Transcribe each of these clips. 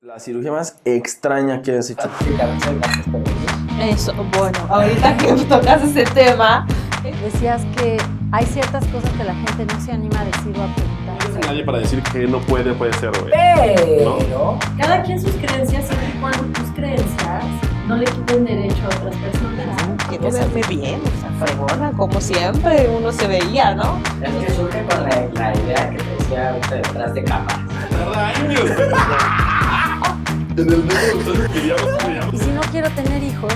La cirugía más extraña que has hecho. Eso, bueno, ahorita que tocas ese tema, decías que hay ciertas cosas que la gente no se anima a decir o a preguntar. No eres nadie para decir que no puede ser, güey. Pero ¿No? cada quien sus creencias, siempre y cuando tus creencias no le quiten derecho a otras personas. quiero verme bien, o sea, fregona, como siempre uno se veía, ¿no? Es que surge con la idea que te decía ahorita detrás de cámaras. ¡Años! En el dedo, queríamos. Y si no quiero tener hijos,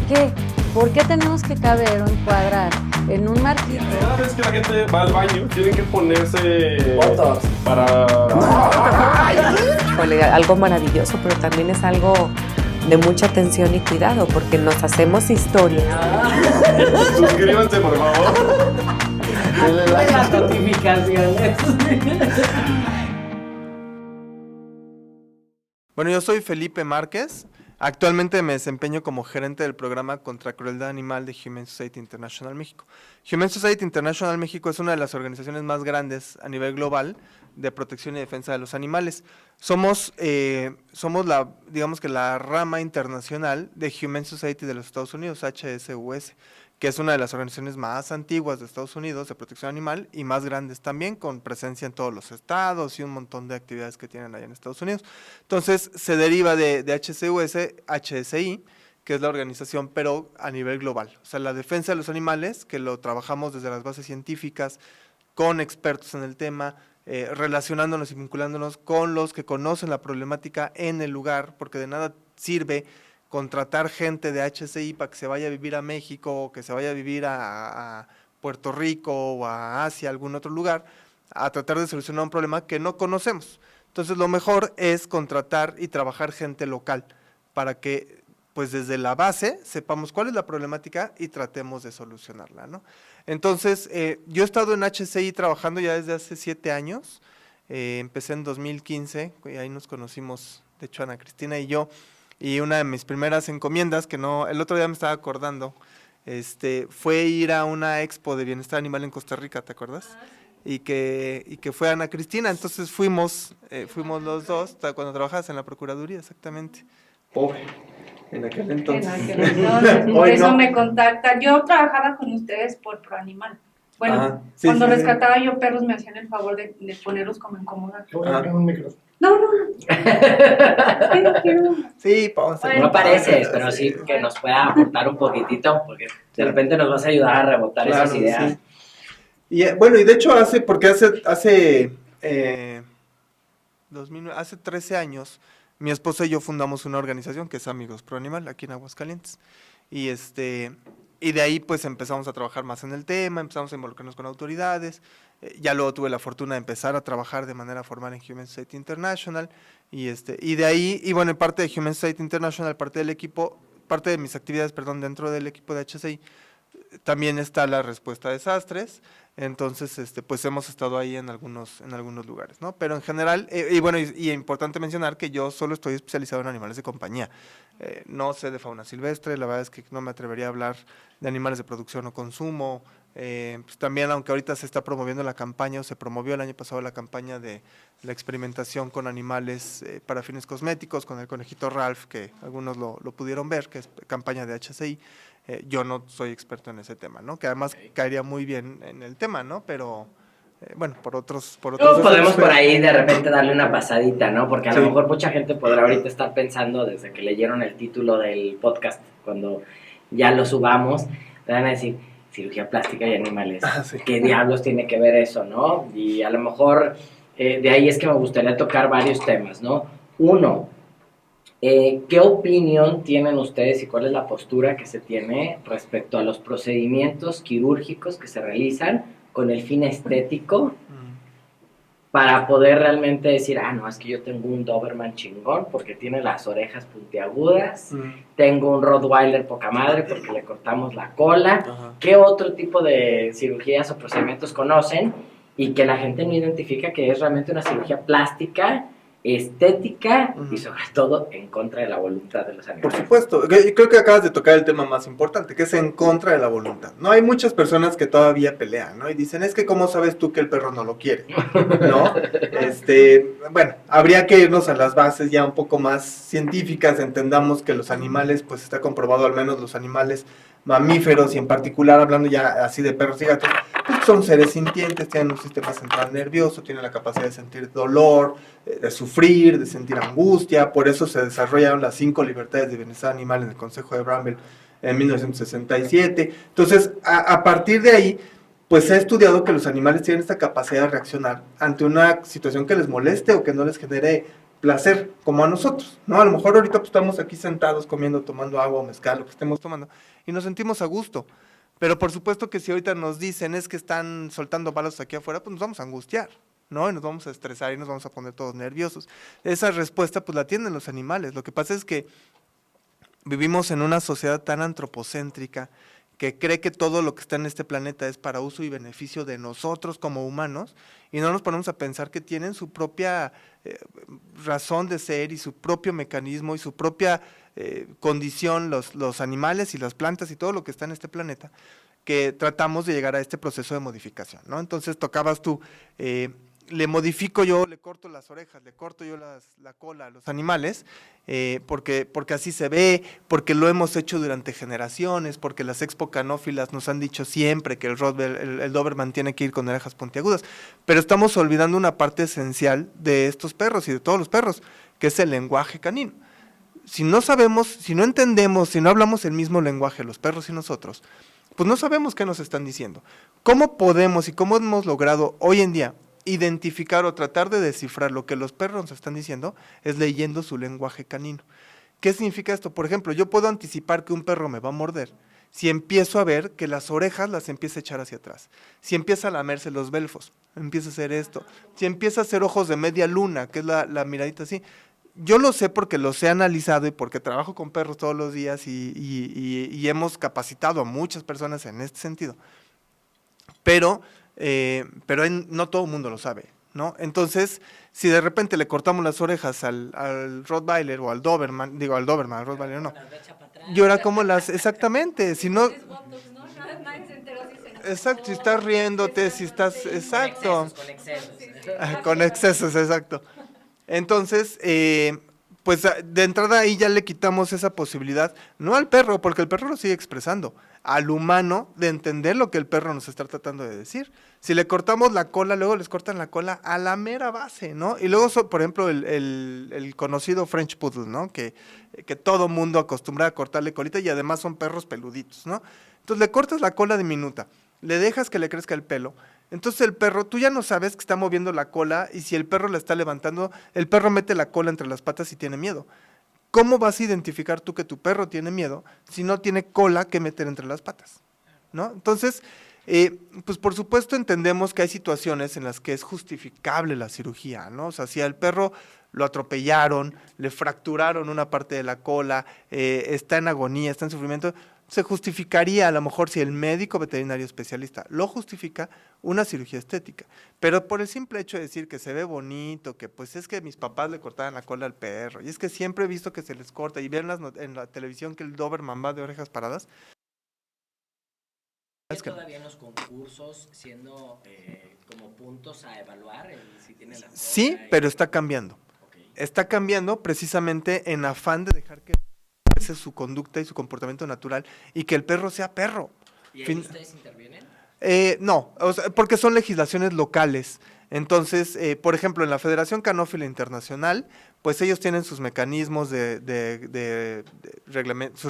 ¿qué? ¿Por qué tenemos que caber o encuadrar en un marquito? Cada vez que la gente va al baño, tienen que ponerse Fotos. para... Híjole, algo maravilloso, pero también es algo de mucha atención y cuidado, porque nos hacemos historia. Suscríbanse, por favor. Las notificaciones. Bueno, yo soy Felipe Márquez. Actualmente me desempeño como gerente del programa contra crueldad animal de Humane Society International México. Humane Society International México es una de las organizaciones más grandes a nivel global de protección y defensa de los animales. Somos digamos que la rama internacional de Humane Society de los Estados Unidos, HSUS, que es una de las organizaciones más antiguas de Estados Unidos de protección animal y más grandes también, con presencia en todos los estados y un montón de actividades que tienen allá en Estados Unidos. Entonces, se deriva de HSUS, HSI, que es la organización, pero a nivel global. O sea, la defensa de los animales, que lo trabajamos desde las bases científicas, con expertos en el tema, relacionándonos y vinculándonos con los que conocen la problemática en el lugar, porque de nada sirve contratar gente de HCI para que se vaya a vivir a México o que se vaya a vivir a Puerto Rico o a Asia, algún otro lugar, a tratar de solucionar un problema que no conocemos. Entonces, lo mejor es contratar y trabajar gente local para que, pues desde la base, sepamos cuál es la problemática y tratemos de solucionarla, ¿no? Entonces, yo he estado en HCI trabajando ya desde hace 7 años, empecé en 2015, y ahí nos conocimos, de hecho, Ana Cristina y yo. Y una de mis primeras encomiendas, que no, el otro día me estaba acordando, fue ir a una expo de bienestar animal en Costa Rica, ¿te acuerdas? Y que fue Ana Cristina, entonces fuimos los dos, cuando trabajabas en la Procuraduría, exactamente. Pobre. En aquel entonces. Por Hoy eso no. me contacta. Yo trabajaba con ustedes por ProAnimal. Bueno, Sí, cuando sí, sí. rescataba yo perros me hacían el favor de ponerlos como en cómoda. Un micrófono. No. Quiero. Sí, vamos a No pareces, pero sí que nos pueda aportar un poquitito, porque de repente nos vas a ayudar a rebotar Claro, esas ideas. sí. Y bueno, y de hecho hace 13 años, mi esposa y yo fundamos una organización que es Amigos Pro Animal, aquí en Aguascalientes. Y de ahí pues empezamos a trabajar más en el tema, empezamos a involucrarnos con autoridades. Ya luego tuve la fortuna de empezar a trabajar de manera formal en Humane Society International. Y de ahí, y bueno, en parte de Humane Society International, parte de mis actividades, dentro del equipo de HCI, también está la respuesta a desastres. Entonces, pues hemos estado ahí en algunos lugares, ¿no? Pero en general, y importante mencionar que yo solo estoy especializado en animales de compañía. No sé de fauna silvestre, la verdad es que no me atrevería a hablar de animales de producción o consumo. Pues también, aunque ahorita se está promoviendo la campaña, o se promovió el año pasado la campaña de la experimentación con animales para fines cosméticos, con el conejito Ralph, que algunos lo pudieron ver, que es campaña de HCI. Yo no soy experto en ese tema, ¿no? Que además caería muy bien en el tema, ¿no? Pero, bueno, por otros Podemos por ahí de repente darle una pasadita, ¿no? Porque a lo Sí. mejor mucha gente podrá ahorita estar pensando desde que leyeron el título del podcast, cuando ya lo subamos, te van a decir, cirugía plástica y animales. Sí. ¿Qué diablos tiene que ver eso, no? Y a lo mejor de ahí es que me gustaría tocar varios temas, ¿no? Uno, ¿qué opinión tienen ustedes y cuál es la postura que se tiene respecto a los procedimientos quirúrgicos que se realizan con el fin estético para poder realmente decir, no, es que yo tengo un Doberman chingón porque tiene las orejas puntiagudas, tengo un Rottweiler poca madre porque le cortamos la cola? Ajá. ¿Qué otro tipo de cirugías o procedimientos conocen y que la gente no identifica que es realmente una cirugía plástica estética Ujú. y sobre todo en contra de la voluntad de los Por animales. supuesto, creo que acabas de tocar el tema más importante, que es en contra de la voluntad. No hay muchas personas que todavía pelean, ¿no? Y dicen, es que ¿cómo sabes tú que el perro no lo quiere? ¿No? Bueno, habría que irnos a las bases ya un poco más científicas, entendamos que los animales, pues está comprobado, al menos los animales mamíferos y en particular hablando ya así de perros y gatos, pues son seres sintientes, tienen un sistema central nervioso, tienen la capacidad de sentir dolor, de sufrir, de sentir angustia, por eso se desarrollaron las 5 libertades de bienestar animal en el Consejo de Bramble en 1967. Entonces, a partir de ahí, pues se ha estudiado que los animales tienen esta capacidad de reaccionar ante una situación que les moleste o que no les genere placer, como a nosotros, ¿no? A lo mejor ahorita pues, estamos aquí sentados comiendo, tomando agua o mezcal, lo que estemos tomando, y nos sentimos a gusto. Pero por supuesto que si ahorita nos dicen es que están soltando balas aquí afuera, pues nos vamos a angustiar, ¿no? Y nos vamos a estresar y nos vamos a poner todos nerviosos. Esa respuesta pues la tienen los animales. Lo que pasa es que vivimos en una sociedad tan antropocéntrica que cree que todo lo que está en este planeta es para uso y beneficio de nosotros como humanos y no nos ponemos a pensar que tienen su propia razón de ser y su propio mecanismo y su propia condición, los animales y las plantas y todo lo que está en este planeta, que tratamos de llegar a este proceso de modificación, ¿no? Entonces tocabas tú, le modifico yo, le corto las orejas, le corto yo la cola a los animales, porque así se ve, porque lo hemos hecho durante generaciones, porque las expocanófilas nos han dicho siempre que el Doberman tiene que ir con orejas puntiagudas, pero estamos olvidando una parte esencial de estos perros y de todos los perros, que es el lenguaje canino. Si no sabemos, si no entendemos, si no hablamos el mismo lenguaje los perros y nosotros, pues no sabemos qué nos están diciendo. ¿Cómo podemos y cómo hemos logrado hoy en día identificar o tratar de descifrar lo que los perros nos están diciendo? Es leyendo su lenguaje canino. ¿Qué significa esto? Por ejemplo, yo puedo anticipar que un perro me va a morder si empiezo a ver que las orejas las empieza a echar hacia atrás, si empieza a lamerse los belfos, empieza a hacer esto, si empieza a hacer ojos de media luna, que es la miradita así. Yo lo sé porque los he analizado y porque trabajo con perros todos los días y hemos capacitado a muchas personas en este sentido. Pero no todo el mundo lo sabe, ¿no? Entonces, si de repente le cortamos las orejas al Rottweiler o al Doberman, al Rottweiler no, llora como exactamente, si no, exacto, si estás riéndote, si estás, exacto, con excesos, exacto. Entonces, pues de entrada ahí ya le quitamos esa posibilidad, no al perro, porque el perro lo sigue expresando, al humano de entender lo que el perro nos está tratando de decir. Si le cortamos la cola, luego les cortan la cola a la mera base, ¿no? Y luego, por ejemplo, el conocido French Poodle, ¿no? Que todo mundo acostumbra a cortarle colita y además son perros peluditos, ¿no? Entonces le cortas la cola diminuta, le dejas que le crezca el pelo. Entonces el perro, tú ya no sabes que está moviendo la cola y si el perro la está levantando, el perro mete la cola entre las patas y tiene miedo. ¿Cómo vas a identificar tú que tu perro tiene miedo si no tiene cola que meter entre las patas? ¿No? Entonces, pues por supuesto entendemos que hay situaciones en las que es justificable la cirugía, ¿no? O sea, si al perro lo atropellaron, le fracturaron una parte de la cola, está en agonía, está en sufrimiento, se justificaría a lo mejor si el médico veterinario especialista lo justifica una cirugía estética, pero por el simple hecho de decir que se ve bonito, que pues es que mis papás le cortaban la cola al perro y es que siempre he visto que se les corta y ven en la televisión que el Doberman va de orejas paradas. ¿Es todavía en los concursos siendo como puntos a evaluar si tiene la cola? Sí, pero está cambiando. Okay. Está cambiando precisamente en afán de dejar que su conducta y su comportamiento natural y que el perro sea perro. ¿Y ahí ustedes intervienen? No, o sea, porque son legislaciones locales. Entonces, por ejemplo, en la Federación Canófila Internacional, pues ellos tienen sus mecanismos sus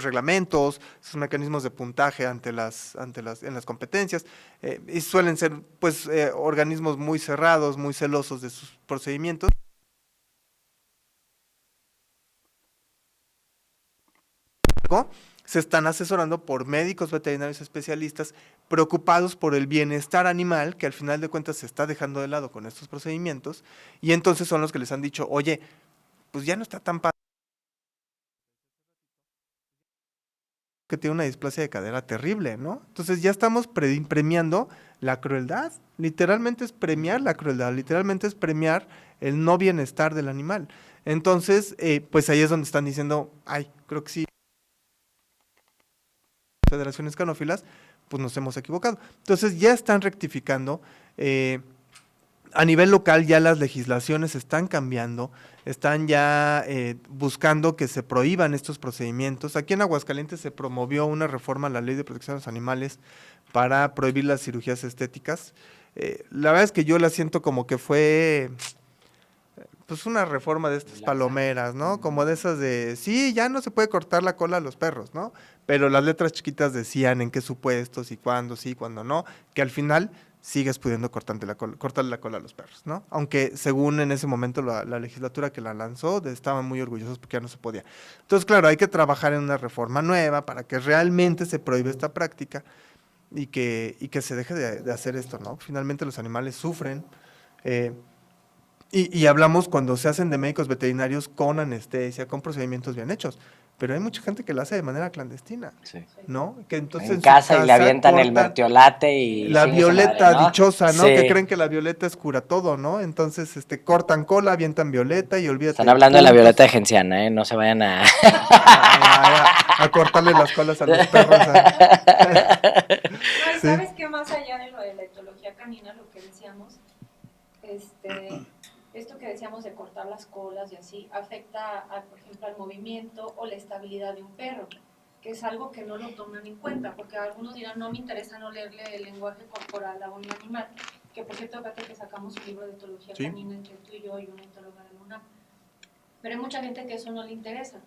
reglamentos, sus mecanismos de puntaje en las competencias, y suelen ser pues organismos muy cerrados, muy celosos de sus procedimientos. Se están asesorando por médicos veterinarios especialistas preocupados por el bienestar animal, que al final de cuentas se está dejando de lado con estos procedimientos, y entonces son los que les han dicho, oye, pues ya no está tan padre que tiene una displasia de cadera terrible, ¿no? Entonces ya estamos premiando la crueldad. Literalmente es premiar la crueldad, literalmente es premiar el no bienestar del animal. Entonces, pues ahí es donde están diciendo, ay, creo que sí, federaciones canófilas, pues nos hemos equivocado. Entonces ya están rectificando. A nivel local ya las legislaciones están cambiando, están ya buscando que se prohíban estos procedimientos. Aquí en Aguascalientes se promovió una reforma a la Ley de Protección de los Animales para prohibir las cirugías estéticas. La verdad es que yo la siento como que fue pues una reforma de estas palomeras, ¿no? Como de esas de, sí, ya no se puede cortar la cola a los perros, ¿no? Pero las letras chiquitas decían en qué supuestos y cuándo sí, cuándo no, que al final sigues pudiendo cortarle la cola a los perros, ¿no? Aunque según en ese momento la legislatura que la lanzó estaban muy orgullosos porque ya no se podía. Entonces, claro, hay que trabajar en una reforma nueva para que realmente se prohíbe esta práctica y que se deje de hacer esto, ¿no? Finalmente los animales sufren. Y hablamos cuando se hacen de médicos veterinarios con anestesia, con procedimientos bien hechos. Pero hay mucha gente que lo hace de manera clandestina, ¿no? Que entonces en casa y le avientan el mertiolate y... La violeta madre, ¿no? dichosa, ¿no? Sí. Que creen que la violeta es cura todo, ¿no? Entonces, cortan cola, avientan violeta y olvídate. Están hablando de la violeta de genciana, ¿eh? No se vayan a cortarle las colas a los perros. No, y ¿sabes qué? Más allá de lo de la etología canina, lo que decíamos, esto que decíamos de cortar las colas y así, afecta, por ejemplo, al movimiento o la estabilidad de un perro, que es algo que no lo toman en cuenta, porque algunos dirán, no me interesa no leerle el lenguaje corporal a un animal, que por cierto, fíjate que sacamos un libro de etología canina entre tú y yo y una etóloga de UNAM. Pero hay mucha gente que eso no le interesa.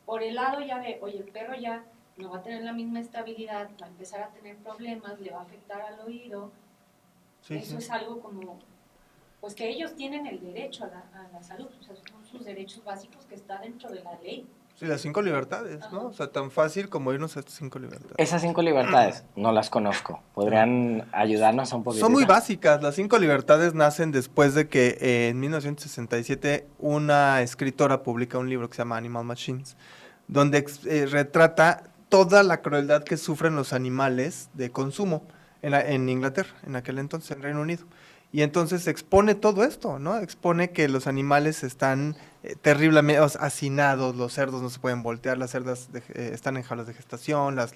Por el lado ya de, oye, el perro ya no va a tener la misma estabilidad, va a empezar a tener problemas, le va a afectar al oído. Eso es algo como, pues que ellos tienen el derecho a la salud, o sea, son sus derechos básicos que está dentro de la ley. Sí, las 5 libertades, ¿no? O sea, tan fácil como irnos a estas 5 libertades. Esas 5 libertades no las conozco. ¿Podrían ayudarnos a un poquito? Son muy básicas. Las 5 libertades nacen después de que en 1967 una escritora publica un libro que se llama Animal Machines, donde retrata toda la crueldad que sufren los animales de consumo en Inglaterra, en aquel entonces, en Reino Unido. Y entonces expone todo esto, ¿no? Expone que los animales están terriblemente hacinados, los cerdos no se pueden voltear, las cerdas están en jaulas de gestación, las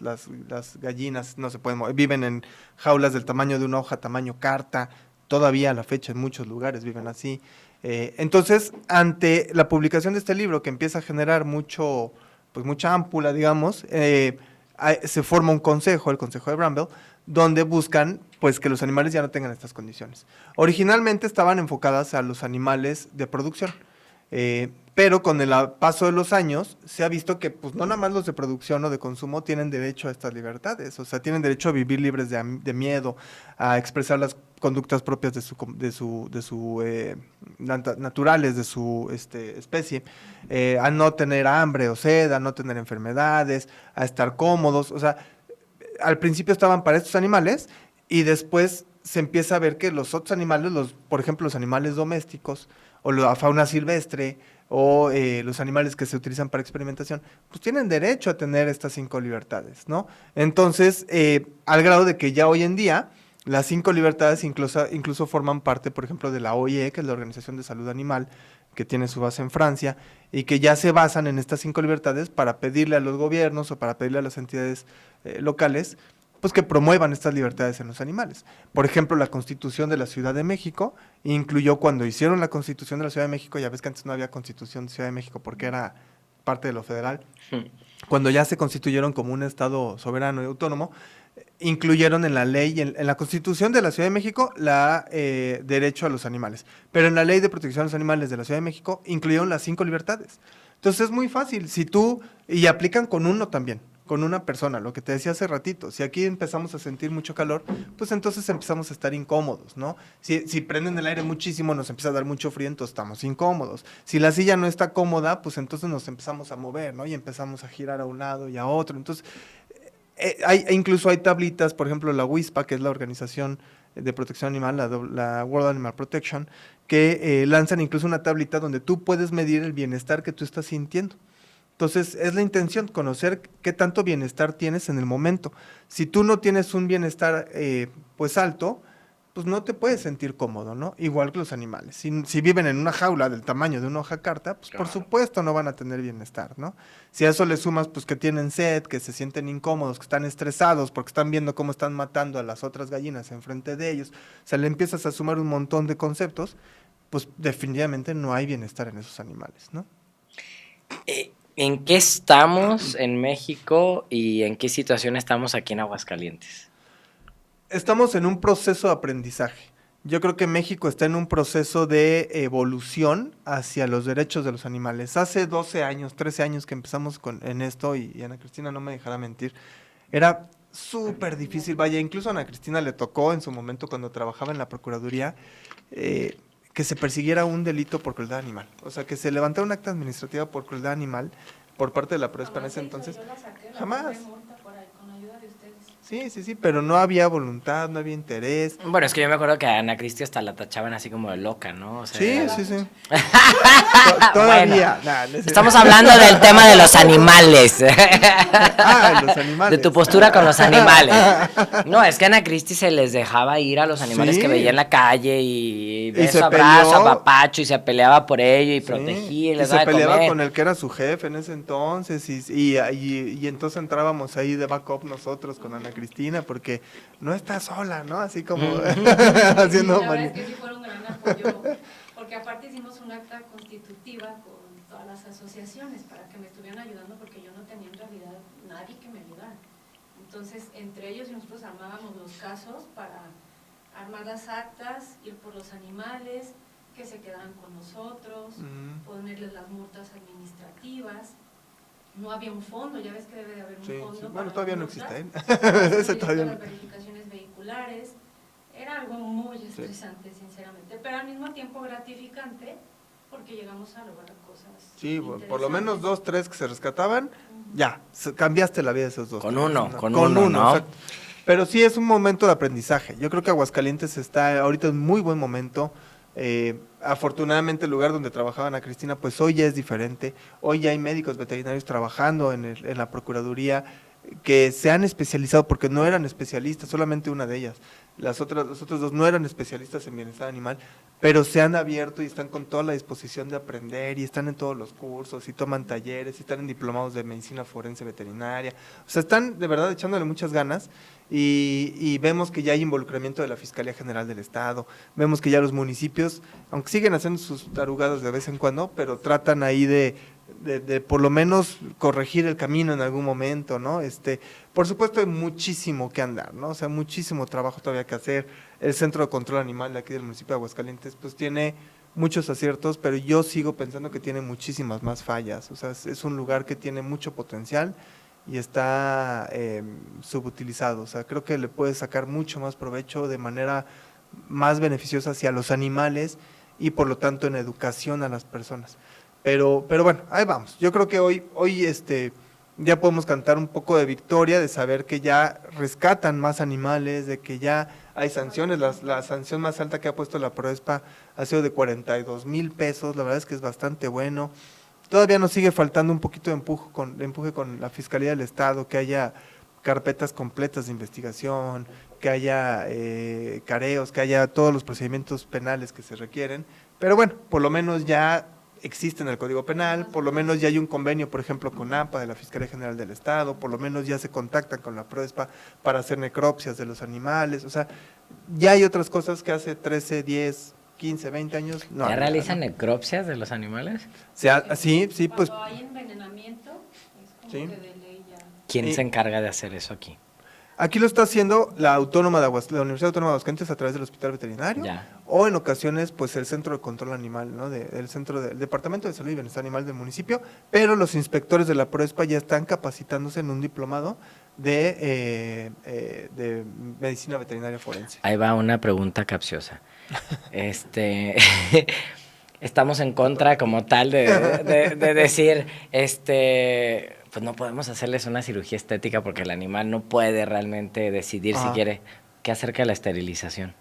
gallinas no se pueden mover, viven en jaulas del tamaño de una hoja, tamaño carta, todavía a la fecha en muchos lugares viven así. Entonces, ante la publicación de este libro que empieza a generar mucha ámpula, digamos, se forma un consejo, el Consejo de Bramble, donde buscan pues que los animales ya no tengan estas condiciones. Originalmente estaban enfocadas a los animales de producción, pero con el paso de los años se ha visto que pues no nada más los de producción o de consumo tienen derecho a estas libertades, o sea, tienen derecho a vivir libres de miedo, a expresar las conductas propias naturales de su especie, a no tener hambre o sed, a no tener enfermedades, a estar cómodos, o sea, al principio estaban para estos animales y después se empieza a ver que los otros animales, por ejemplo, los animales domésticos o la fauna silvestre o los animales que se utilizan para experimentación, pues tienen derecho a tener estas 5 libertades, ¿no? Entonces, al grado de que ya hoy en día las 5 libertades incluso forman parte, por ejemplo, de la OIE, que es la Organización de Salud Animal, que tiene su base en Francia, y que ya se basan en estas 5 libertades para pedirle a los gobiernos o para pedirle a las entidades locales, pues que promuevan estas libertades en los animales. Por ejemplo, la Constitución de la Ciudad de México incluyó, cuando hicieron la Constitución de la Ciudad de México, ya ves que antes no había Constitución de Ciudad de México porque era parte de lo federal, cuando ya se constituyeron como un estado soberano y autónomo, incluyeron en la ley, en la Constitución de la Ciudad de México, derecho a los animales. Pero en la Ley de Protección a los Animales de la Ciudad de México incluyeron las 5 libertades. Entonces es muy fácil, y aplican con uno también, con una persona, lo que te decía hace ratito. Si aquí empezamos a sentir mucho calor, pues entonces empezamos a estar incómodos, ¿no? Si prenden el aire muchísimo, nos empieza a dar mucho frío, entonces estamos incómodos. Si la silla no está cómoda, pues entonces nos empezamos a mover, ¿no? Y empezamos a girar a un lado y a otro. Entonces, incluso hay tablitas, por ejemplo, la WISPA, que es la Organización de Protección Animal, la World Animal Protection, que lanzan incluso una tablita donde tú puedes medir el bienestar que tú estás sintiendo. Entonces, es la intención, conocer qué tanto bienestar tienes en el momento. Si tú no tienes un bienestar pues alto, pues no te puedes sentir cómodo, ¿no? Igual que los animales. Si viven en una jaula del tamaño de una hoja carta, pues por supuesto no van a tener bienestar, ¿no? Si a eso le sumas pues que tienen sed, que se sienten incómodos, que están estresados porque están viendo cómo están matando a las otras gallinas enfrente de ellos, o sea, le empiezas a sumar un montón de conceptos, pues definitivamente no hay bienestar en esos animales, ¿no? ¿En qué estamos en México y en qué situación estamos aquí en Aguascalientes? Estamos en un proceso de aprendizaje. Yo creo que México está en un proceso de evolución hacia los derechos de los animales. Hace 12 años, 13 años que empezamos en esto, y Ana Cristina no me dejará mentir, era súper difícil. Vaya, incluso a Ana Cristina le tocó en su momento cuando trabajaba en la Procuraduría que se persiguiera un delito por crueldad animal. O sea, que se levantara un acta administrativa por crueldad animal por parte de la Proespa en ese entonces. Jamás. Sí, pero no había voluntad, no había interés. Bueno, es que yo me acuerdo que a Ana Cristi hasta la tachaban así como de loca, ¿no? O sea, sí. Todavía. Bueno, estamos hablando del tema de los animales. Los animales. De tu postura con los animales. No, es que a Ana Cristi se les dejaba ir a los animales que veía en la calle y beso, abrazo, apapacho, y se peleaba por ello y protegía. Y se peleaba con el que era su jefe en ese entonces y entonces entrábamos ahí de backup nosotros con Ana Cristina, porque no está sola, ¿no? Así como haciendo... La verdad es que sí fue un gran apoyo, porque aparte hicimos un acta constitutiva con todas las asociaciones para que me estuvieran ayudando, porque yo no tenía en realidad nadie que me ayudara. Entonces, entre ellos y nosotros armábamos los casos para armar las actas, ir por los animales, que se quedaran con nosotros, ponerles las multas administrativas. No había un fondo, ya ves que debe de haber un fondo. Sí. Bueno, todavía no existe, ¿eh? Ese todavía no. Las verificaciones vehiculares, era algo muy estresante, sinceramente, pero al mismo tiempo gratificante, porque llegamos a lograr cosas. Sí, por lo menos 2, 3 que se rescataban, ya, cambiaste la vida de esos 2. Con uno, ¿no? Exacto. Pero sí es un momento de aprendizaje. Yo creo que Aguascalientes está ahorita en muy buen momento. Afortunadamente el lugar donde trabajaba Ana Cristina pues hoy ya es diferente. Hoy ya hay médicos veterinarios trabajando en la Procuraduría que se han especializado, porque no eran especialistas, solamente una de ellas. Los otros 2 no eran especialistas en bienestar animal, pero se han abierto y están con toda la disposición de aprender, y están en todos los cursos, y toman talleres, y están en diplomados de medicina forense veterinaria. O sea, están de verdad echándole muchas ganas, y vemos que ya hay involucramiento de la Fiscalía General del Estado, vemos que ya los municipios, aunque siguen haciendo sus tarugadas de vez en cuando, pero tratan ahí de por lo menos corregir el camino en algún momento, ¿no? Por supuesto hay muchísimo que andar, ¿no? O sea, muchísimo trabajo todavía que hacer. El Centro de Control Animal de aquí del municipio de Aguascalientes pues tiene muchos aciertos, pero yo sigo pensando que tiene muchísimas más fallas. O sea, es un lugar que tiene mucho potencial y está subutilizado. O sea, creo que le puede sacar mucho más provecho de manera más beneficiosa hacia los animales y por lo tanto en educación a las personas. Pero bueno, ahí vamos. Yo creo que hoy ya podemos cantar un poco de victoria, de saber que ya rescatan más animales, de que ya hay sanciones. La sanción más alta que ha puesto la Proespa ha sido de 42,000 pesos, la verdad es que es bastante bueno. Todavía nos sigue faltando un poquito de empuje con la Fiscalía del Estado, que haya carpetas completas de investigación, que haya careos, que haya todos los procedimientos penales que se requieren. Pero bueno, por lo menos ya existe en el Código Penal, por lo menos ya hay un convenio, por ejemplo, con AMPA de la Fiscalía General del Estado, por lo menos ya se contactan con la Proespa para hacer necropsias de los animales. O sea, ya hay otras cosas que hace 13, 10, 15, 20 años no. ¿Ya realizan necropsias de los animales? Sí, pues. Cuando hay envenenamiento, es como sí. que de ley ya. ¿Quién se encarga de hacer eso aquí? Aquí lo está haciendo la Universidad Autónoma de Aguascalientes a través del Hospital Veterinario, o en ocasiones pues el Centro de Control Animal, ¿no? del Departamento de Salud y Bienestar Animal del municipio, pero los inspectores de la Proespa ya están capacitándose en un diplomado de medicina veterinaria forense. Ahí va una pregunta capciosa. Estamos en contra como tal de decir, pues no podemos hacerles una cirugía estética porque el animal no puede realmente decidir si quiere. ¿Qué acerca de la esterilización?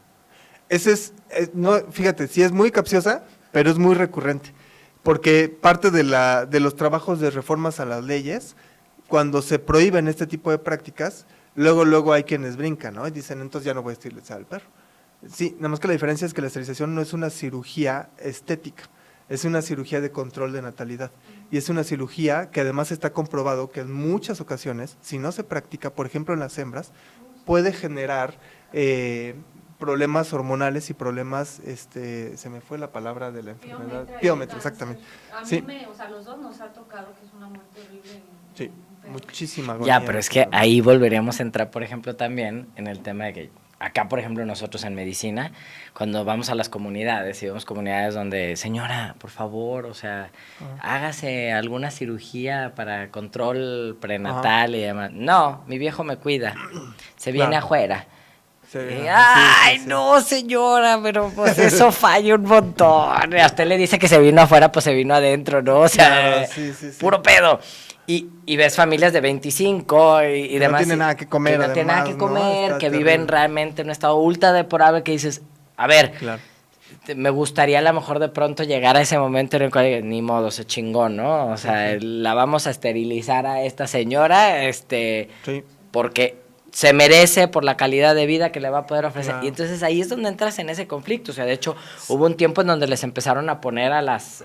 No, fíjate, sí es muy capciosa, pero es muy recurrente. porque parte de los trabajos de reformas a las leyes, cuando se prohíben este tipo de prácticas, luego hay quienes brincan, ¿no? Y dicen, entonces ya no voy a esterilizar al perro. Sí, nada más que la diferencia es que la esterilización no es una cirugía estética, es una cirugía de control de natalidad. Y es una cirugía que además está comprobado que en muchas ocasiones, si no se practica, por ejemplo en las hembras, puede generar problemas hormonales y problemas, se me fue la palabra de la enfermedad. Piómetro, exactamente. A Sí. mí o sea, a los dos nos ha tocado que es una muerte horrible. Sí, perro. muchísima agonía. Ya, pero es que ahí volveríamos a entrar, por ejemplo, también en el tema de que acá, por ejemplo, nosotros en medicina, cuando vamos a las comunidades y vemos comunidades donde, señora, por favor, o sea, hágase alguna cirugía para control prenatal y demás. No, mi viejo me cuida, se viene Claro. afuera. Sí, Ay, sí. no, señora, pero pues eso falla un montón. A usted le dice que se vino afuera, pues se vino adentro, ¿no? O sea, Claro, sí. puro pedo. Y ves familias de 25 y Que demás. no tienen nada que comer, Que no tienen nada que además, ¿no? comer, Está que terrible. viven realmente en un estado ultra deplorable que dices, a ver, Claro. me gustaría a lo mejor de pronto llegar a ese momento en el cual, ni modo, se chingó, ¿no? O sea, la vamos a esterilizar a esta señora, Sí. porque se merece por la calidad de vida que le va a poder ofrecer. Claro. Y entonces ahí es donde entras en ese conflicto. O sea, de hecho, hubo un tiempo en donde les empezaron a poner a las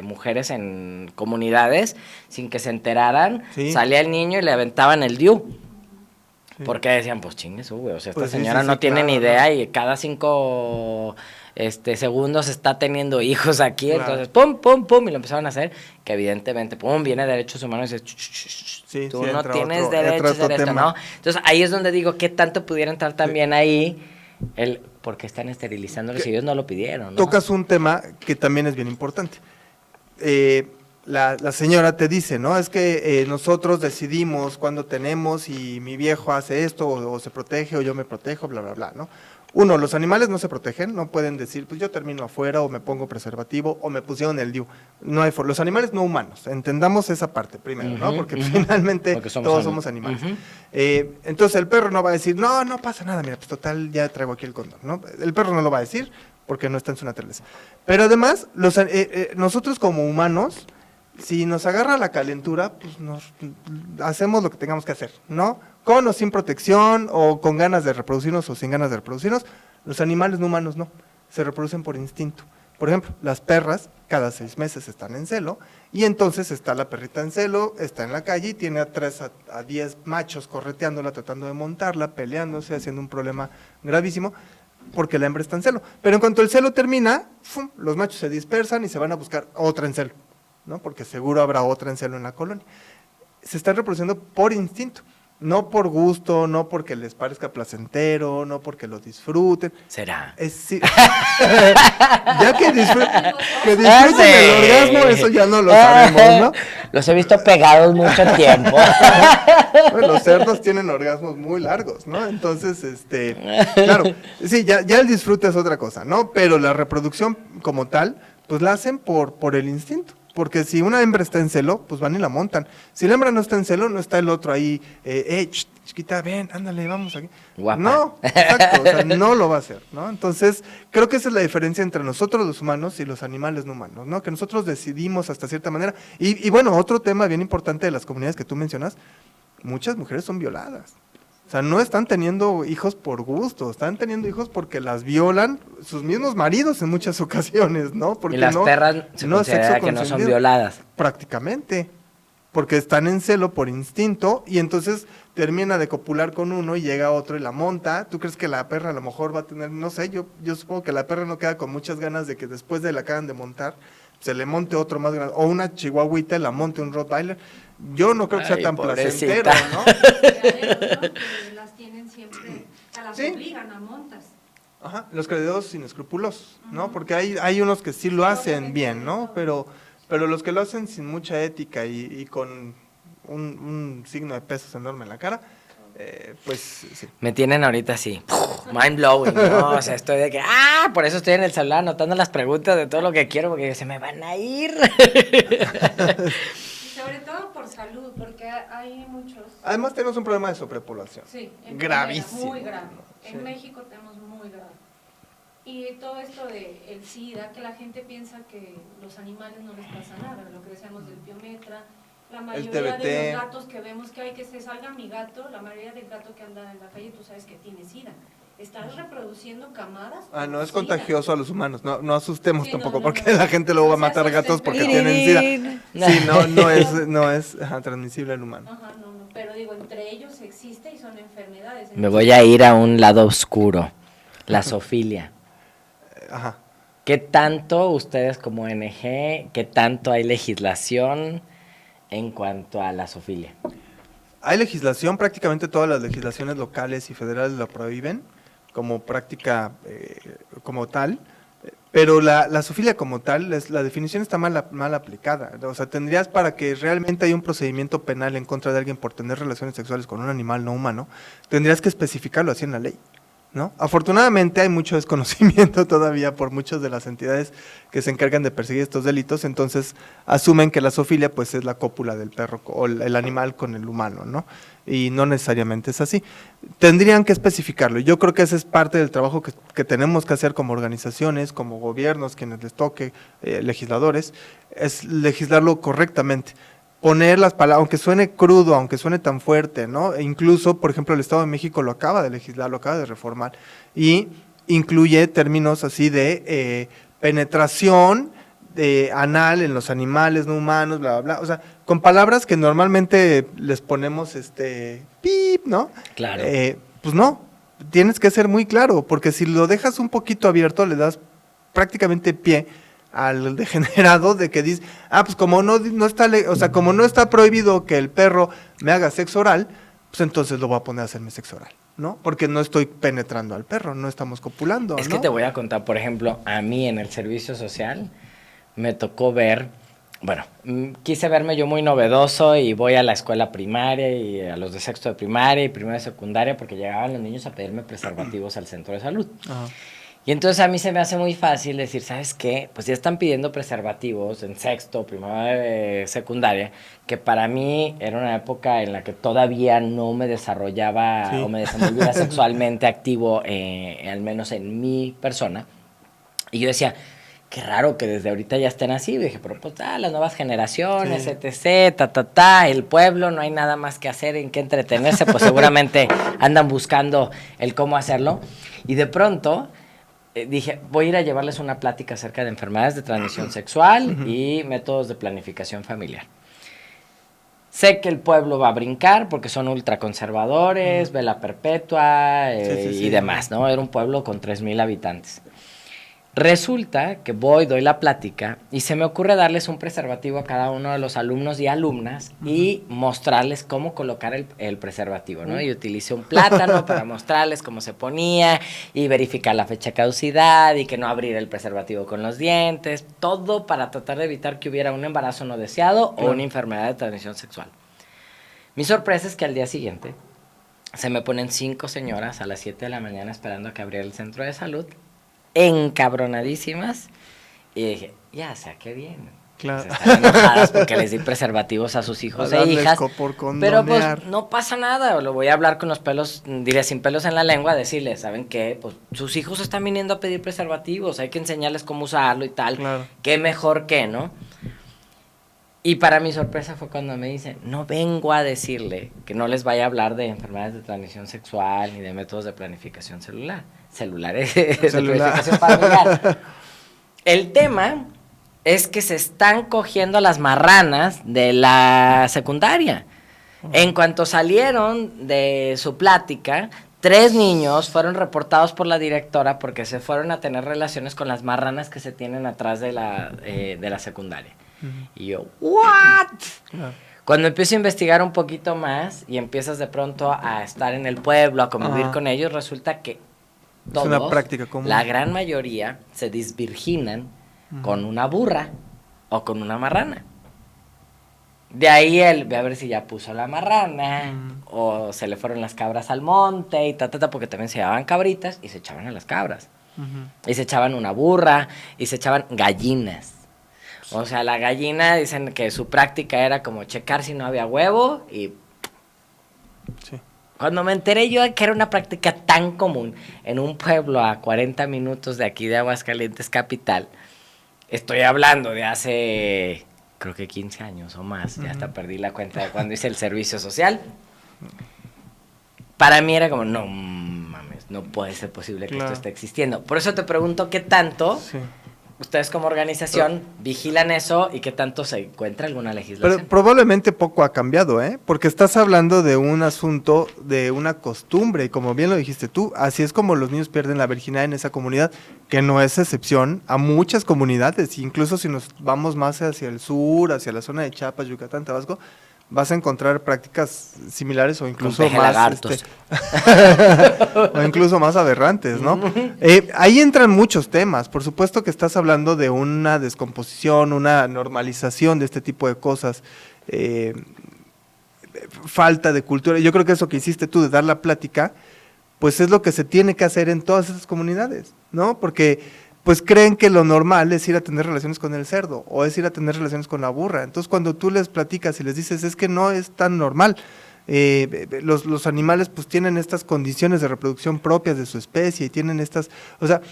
mujeres en comunidades sin que se enteraran. Sí. Salía el niño y le aventaban el DIU. Sí. Porque decían, pues chingue su, güey. O sea, esta Pues sí, señora sí, no sí, tiene ni claro, idea ¿no? y cada 5 segundos está teniendo hijos aquí. Claro. Entonces, pum, pum, pum, y lo empezaron a hacer. Que evidentemente, pum, viene Derechos Humanos y dice, Sí, tú sí, no entra tienes otro- derecho entra a hacer otro esto, tema. ¿no? Entonces ahí es donde digo, ¿qué tanto pudiera entrar también ahí el por qué están esterilizándolos si ellos no lo pidieron, ¿no? Tocas un tema que también es bien importante. La señora te dice, ¿no? Es que nosotros decidimos cuándo tenemos y mi viejo hace esto o se protege o yo me protejo, bla, bla, bla, ¿no? Uno, los animales no se protegen, no pueden decir, pues yo termino afuera o me pongo preservativo o me pusieron el DIU. No hay los animales no humanos, entendamos esa parte primero, ¿no? Porque finalmente Porque todos somos animales. Ujú. Entonces el perro no va a decir, no pasa nada, mira, pues total, ya traigo aquí el condón, ¿no? El perro no lo va a decir porque no está en su naturaleza. Pero además, nosotros como humanos, si nos agarra la calentura, pues hacemos lo que tengamos que hacer, ¿no? Con o sin protección, o con ganas de reproducirnos o sin ganas de reproducirnos. Los animales no humanos no, se reproducen por instinto. Por ejemplo, las perras cada 6 meses están en celo, y entonces está la perrita en celo, está en la calle y tiene a 3 a 10 machos correteándola, tratando de montarla, peleándose, haciendo un problema gravísimo, porque la hembra está en celo. Pero en cuanto el celo termina, ¡fum!, los machos se dispersan y se van a buscar otra en celo, ¿no? Porque seguro habrá otra en celo en la colonia. Se están reproduciendo por instinto, no por gusto, no porque les parezca placentero, no porque lo disfruten. ¿Será? Sí. Ya que disfruten el Sí. orgasmo, eso ya no lo sabemos, ¿no? Los he visto pegados mucho tiempo. Bueno, los cerdos tienen orgasmos muy largos, ¿no? Entonces, claro, sí, ya el disfrute es otra cosa, ¿no? Pero la reproducción como tal, pues la hacen por el instinto. Porque si una hembra está en celo, pues van y la montan. Si la hembra no está en celo, no está el otro ahí, chiquita, ven, ándale, vamos aquí. Guapa. No, exacto, o sea, no lo va a hacer, ¿no? Entonces, creo que esa es la diferencia entre nosotros los humanos y los animales no humanos, ¿no? Que nosotros decidimos hasta cierta manera. Y bueno, otro tema bien importante de las comunidades que tú mencionas, muchas mujeres son violadas. O sea, no están teniendo hijos por gusto, están teniendo hijos porque las violan sus mismos maridos en muchas ocasiones, ¿no? Porque Y las perras se no es considera sexo que no son consentido. violadas. Prácticamente, porque están en celo por instinto y entonces termina de copular con uno y llega otro y la monta. ¿Tú crees que la perra a lo mejor va a tener, no sé, yo supongo que la perra no queda con muchas ganas de que después de la acaban de montar, se le monte otro más grande, o una chihuahuita y la monte un Rottweiler? Yo no creo que sea Ay, tan pobrecita. placentero, ¿no? Que las tienen siempre, a las Sí. obligan a montas. Ajá, los creadores inescrupulosos, ¿no? Porque hay unos que sí lo hacen bien, ¿no? Pero los que lo hacen sin mucha ética y con un signo de pesos enorme en la cara, pues sí. Me tienen ahorita así, mind blowing, ¿no? O sea, estoy de que, por eso estoy en el celular anotando las preguntas de todo lo que quiero, porque se me van a ir. Y sobre todo por salud, porque hay muchos. Además tenemos un problema de sobrepoblación. Sí, Gravísimo. muy grave. Sí. En México tenemos muy grave. Y todo esto de el SIDA, que la gente piensa que los animales no les pasa nada, lo que decíamos del biometra, la mayoría TBT. de los gatos que vemos que hay que se salga mi gato, la mayoría del gato que anda en la calle tú sabes que tiene SIDA. Estás reproduciendo camadas. No es con SIDA. contagioso a los humanos, no asustemos Sí, tampoco, no, porque la gente luego va a O sea, matar eso gatos es porque desesperado. tienen SIDA. Sí, no es transmisible al humano. Ajá, no, pero digo, entre ellos existe y son enfermedades. Me voy a ir a un lado oscuro, la zoofilia. Ajá. ¿Qué tanto ustedes como ONG, qué tanto hay legislación en cuanto a la zoofilia? Hay legislación, prácticamente todas las legislaciones locales y federales lo prohíben como práctica como tal, pero la zoofilia como tal, la definición está mal aplicada. O sea, tendrías para que realmente haya un procedimiento penal en contra de alguien por tener relaciones sexuales con un animal no humano, tendrías que especificarlo así en la ley, ¿no? Afortunadamente hay mucho desconocimiento todavía por muchas de las entidades que se encargan de perseguir estos delitos, entonces asumen que la zoofilia pues es la cópula del perro o el animal con el humano, ¿no? Y no necesariamente es así. Tendrían que especificarlo. Yo creo que ese es parte del trabajo que tenemos que hacer como organizaciones, como gobiernos, quienes les toque, legisladores, es legislarlo correctamente. Poner las palabras, aunque suene crudo, aunque suene tan fuerte, ¿no? E incluso, por ejemplo, el Estado de México lo acaba de legislar, lo acaba de reformar, y incluye términos así de penetración anal en los animales no humanos, bla, bla, bla. O sea, con palabras que normalmente les ponemos pip, ¿no? Claro. Pues no, tienes que ser muy claro, porque si lo dejas un poquito abierto, le das prácticamente pie al degenerado de que dice, pues como no está, o sea, como no está prohibido que el perro me haga sexo oral, pues entonces lo voy a poner a hacerme sexo oral, ¿no? Porque no estoy penetrando al perro, no estamos copulando, Es ¿no? que te voy a contar, por ejemplo, a mí en el servicio social me tocó ver, bueno, quise verme yo muy novedoso y voy a la escuela primaria y a los de sexto de primaria y primero de secundaria porque llegaban los niños a pedirme preservativos al centro de salud. Ajá. Y entonces a mí se me hace muy fácil decir, ¿sabes qué? Pues ya están pidiendo preservativos en sexto, primera, secundaria, que para mí era una época en la que todavía no me desarrollaba o me desenvolvía sexualmente activo, al menos en mi persona. Y yo decía, qué raro que desde ahorita ya estén así. Y dije, pero pues las nuevas generaciones, etc., el pueblo, no hay nada más que hacer, en qué entretenerse, pues seguramente andan buscando el cómo hacerlo. Y de pronto dije, voy a ir a llevarles una plática acerca de enfermedades de transmisión sexual y métodos de planificación familiar. Sé que el pueblo va a brincar porque son ultraconservadores, vela perpetua y demás, ¿no? Era un pueblo con 3,000 habitantes. Resulta que doy la plática y se me ocurre darles un preservativo a cada uno de los alumnos y alumnas y mostrarles cómo colocar el preservativo, ¿no? Y utilicé un plátano para mostrarles cómo se ponía y verificar la fecha de caducidad y que no abrir el preservativo con los dientes, todo para tratar de evitar que hubiera un embarazo no deseado o una enfermedad de transmisión sexual. Mi sorpresa es que al día siguiente se me ponen 5 señoras a las 7 de la mañana esperando a que abriera el centro de salud, encabronadísimas, y dije, ya sé qué bien. Claro. Se están enojadas porque les di preservativos a sus hijos e hijas, pero pues no pasa nada, lo voy a hablar con los pelos, diré sin pelos en la lengua, decirles, ¿saben qué? Pues sus hijos están viniendo a pedir preservativos, hay que enseñarles cómo usarlo y tal, qué mejor que, ¿no? Y para mi sorpresa fue cuando me dicen, no vengo a decirle que no les vaya a hablar de enfermedades de transmisión sexual ni de métodos de planificación celulares de planificación familiar. El tema es que se están cogiendo las marranas de la secundaria. En cuanto salieron de su plática, 3 niños fueron reportados por la directora porque se fueron a tener relaciones con las marranas que se tienen atrás de la secundaria. Y yo, ¿what? Cuando empiezo a investigar un poquito más y empiezas de pronto a estar en el pueblo, a convivir con ellos, resulta que todos, es una práctica común. La gran mayoría se desvirginan con una burra o con una marrana. De ahí ve a ver si ya puso la marrana o se le fueron las cabras al monte y porque también se llevaban cabritas y se echaban a las cabras. Y se echaban una burra y se echaban gallinas. O sea, la gallina dicen que su práctica era como checar si no había huevo y Cuando me enteré yo de que era una práctica tan común en un pueblo a 40 minutos de aquí de Aguascalientes capital, estoy hablando de hace, creo que 15 años o más, ya hasta perdí la cuenta de cuando hice el servicio social. Para mí era como, no mames, no puede ser posible que esto esté existiendo. Por eso te pregunto qué tanto ustedes como organización vigilan eso y qué tanto se encuentra alguna legislación. Pero probablemente poco ha cambiado, ¿eh? Porque estás hablando de un asunto, de una costumbre, y como bien lo dijiste tú, así es como los niños pierden la virginidad en esa comunidad, que no es excepción a muchas comunidades, incluso si nos vamos más hacia el sur, hacia la zona de Chiapas, Yucatán, Tabasco, vas a encontrar prácticas similares o incluso más o incluso más aberrantes, ¿no? Ahí entran muchos temas. Por supuesto que estás hablando de una descomposición, una normalización de este tipo de cosas, falta de cultura. Yo creo que eso que hiciste tú de dar la plática, pues es lo que se tiene que hacer en todas esas comunidades, ¿no? Porque pues creen que lo normal es ir a tener relaciones con el cerdo o es ir a tener relaciones con la burra. Entonces cuando tú les platicas y les dices es que no es tan normal, los animales pues tienen estas condiciones de reproducción propias de su especie y tienen estas, o sea,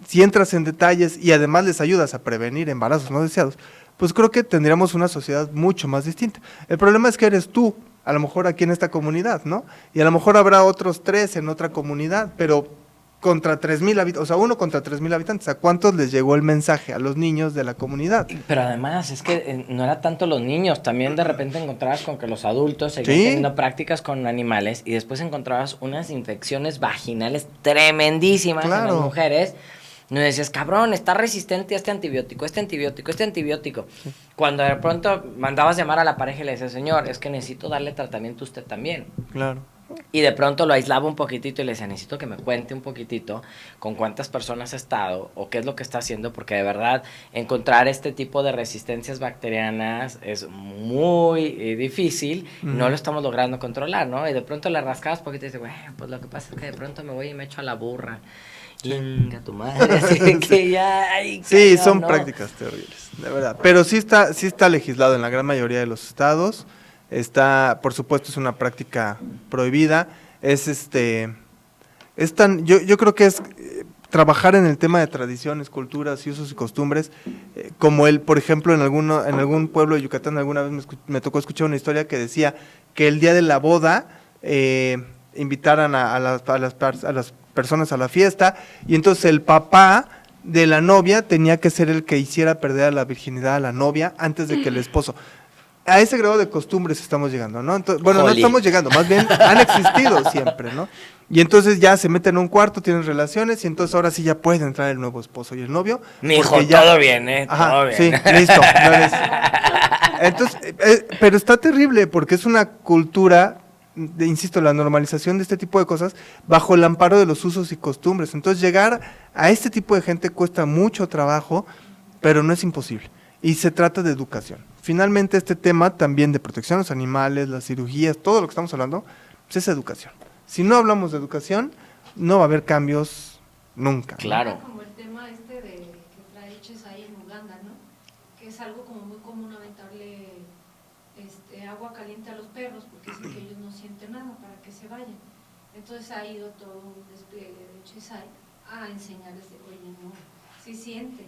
si entras en detalles y además les ayudas a prevenir embarazos no deseados, pues creo que tendríamos una sociedad mucho más distinta. El problema es que eres tú, a lo mejor aquí en esta comunidad, ¿no? Y a lo mejor habrá otros 3 en otra comunidad, pero contra 3,000 habitantes, o sea, 1 contra 3,000 habitantes. ¿A cuántos les llegó el mensaje? A los niños de la comunidad. Pero además, es que no era tanto los niños, también de repente encontrabas con que los adultos seguían teniendo prácticas con animales y después encontrabas unas infecciones vaginales tremendísimas en las mujeres. No decías, cabrón, está resistente a este antibiótico. Sí. Cuando de pronto mandabas llamar a la pareja y le decías, señor, es que necesito darle tratamiento a usted también. Claro. Y de pronto lo aislaba un poquitito y le decía, necesito que me cuente un poquitito con cuántas personas ha estado o qué es lo que está haciendo, porque de verdad encontrar este tipo de resistencias bacterianas es muy difícil, no lo estamos logrando controlar, ¿no? Y de pronto le rascabas poquito y dices, bueno, pues lo que pasa es que de pronto me voy y me echo a la burra. Inga tu madre, así que ya... Ay, sí, son prácticas terribles, de verdad. Pero sí está legislado en la gran mayoría de los estados. Está, por supuesto, es una práctica prohibida. Yo creo que es trabajar en el tema de tradiciones, culturas y usos y costumbres, como por ejemplo, en algún pueblo de Yucatán alguna vez me tocó escuchar una historia que decía que el día de la boda invitaran a las personas a la fiesta y entonces el papá de la novia tenía que ser el que hiciera perder la virginidad a la novia antes de que el esposo. A ese grado de costumbres estamos llegando, ¿no? Entonces, bueno, no estamos llegando, más bien han existido siempre, ¿no? Y entonces ya se meten en un cuarto, tienen relaciones y entonces ahora sí ya puede entrar el nuevo esposo y el novio. Mijo, ya... todo bien, Ajá, todo bien. Sí, listo. Entonces, pero está terrible porque es una cultura, insisto, la normalización de este tipo de cosas bajo el amparo de los usos y costumbres. Entonces llegar a este tipo de gente cuesta mucho trabajo, pero no es imposible. Y se trata de educación. Finalmente este tema también de protección a los animales, las cirugías, todo lo que estamos hablando, pues es educación. Si no hablamos de educación, no va a haber cambios nunca. Claro. Como el tema que trae Chesay en Uganda, ¿no? Que es algo como muy común aventarle agua caliente a los perros porque dicen que ellos no sienten nada para que se vayan. Entonces ha ido todo un despliegue de Chesay a enseñarles de, oye, no, sí sienten.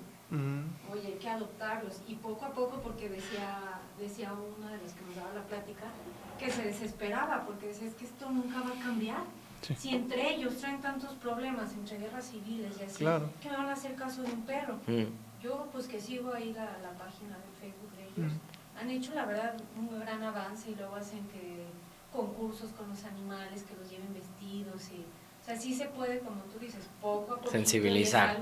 Oye, hay que adoptarlos y poco a poco, porque decía una de las que nos daba la plática que se desesperaba porque decía, es que esto nunca va a cambiar. Si entre ellos traen tantos problemas, entre guerras civiles y así, ¿qué me van a hacer caso de un perro? Yo pues que sigo ahí la página de Facebook de ellos, han hecho la verdad un gran avance y luego hacen concursos con los animales, que los lleven vestidos y, o sea, sí se puede, como tú dices, poco a poco sensibilizar.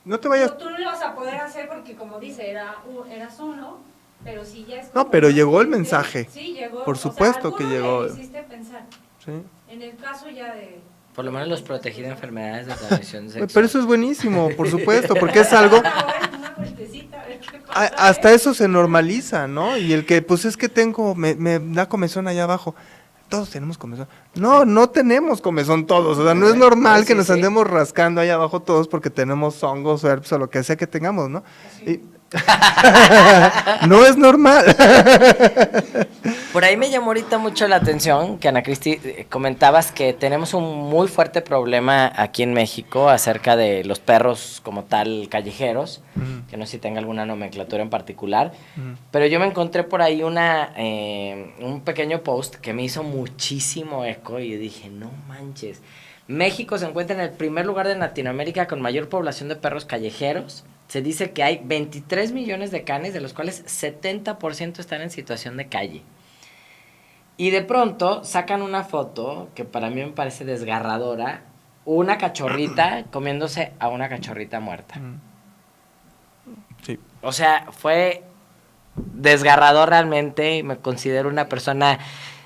No te vayas. Tú no lo vas a poder hacer porque, como dice, eras uno, pero sí ya es. No, pero llegó el mensaje. Sí, llegó. Por supuesto que llegó. Me hiciste pensar. Sí. En el caso ya de. Por lo menos los protegí de enfermedades de transmisión sexual. Pero eso es buenísimo, por supuesto, porque es algo. Hasta eso se normaliza, ¿no? Y el que, pues es que me da comezón allá abajo. Todos tenemos comezón. No tenemos comezón todos. O sea, no es normal que nos andemos rascando ahí abajo todos porque tenemos hongos o herpes o lo que sea que tengamos, ¿no? Y... no es normal. Por ahí me llamó ahorita mucho la atención que Ana Cristi comentabas que tenemos un muy fuerte problema aquí en México acerca de los perros como tal callejeros, que no sé si tenga alguna nomenclatura en particular, pero yo me encontré por ahí un pequeño post que me hizo muchísimo eco y dije, no manches, México se encuentra en el primer lugar de Latinoamérica con mayor población de perros callejeros. Se dice que hay 23 millones de canes, de los cuales 70% están en situación de calle. Y de pronto sacan una foto que para mí me parece desgarradora, una cachorrita comiéndose a una cachorrita muerta. Sí. O sea, fue desgarrador realmente, y me considero una persona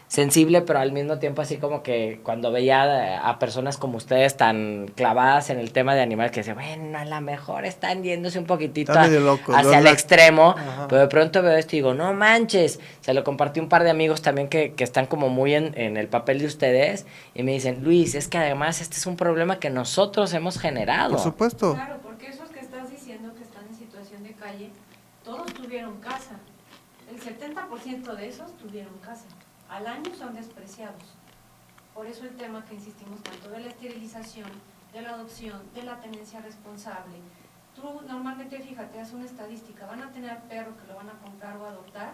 sensible, pero al mismo tiempo así como que cuando veía a personas como ustedes tan clavadas en el tema de animales, que decía, bueno, a lo mejor están yéndose un poquitito hacia el extremo, pero de pronto veo esto y digo, no manches, se lo compartí un par de amigos también que están como muy en el papel de ustedes, y me dicen, Luis, es que además este es un problema que nosotros hemos generado. Por supuesto. Claro, porque esos que estás diciendo que están en situación de calle, todos tuvieron casa. El 70% de esos tuvieron casa. Al año son despreciados. Por eso el tema que insistimos tanto de la esterilización, de la adopción, de la tenencia responsable. Tú normalmente, fíjate, haz una estadística, van a tener perro que lo van a comprar o adoptar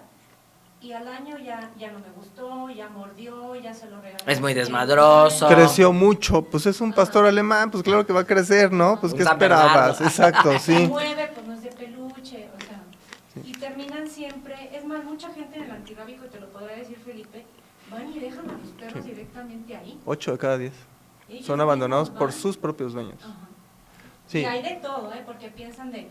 y al año ya no me gustó, ya mordió, ya se lo regaló. Es muy desmadroso. Creció mucho, pues es un pastor alemán, pues claro que va a crecer, ¿no? Pues ¿qué esperabas? Exacto, Se sí. mueve, pues no es de peluche, o sea, y terminan siempre, es más, mucha gente en el antirrábico, te lo podrá decir Felipe, van y dejan a los perros directamente ahí. 8 de cada 10 Ellos son abandonados mismos por van. sus propios dueños. Ajá. Sí. Y hay de todo, porque piensan de,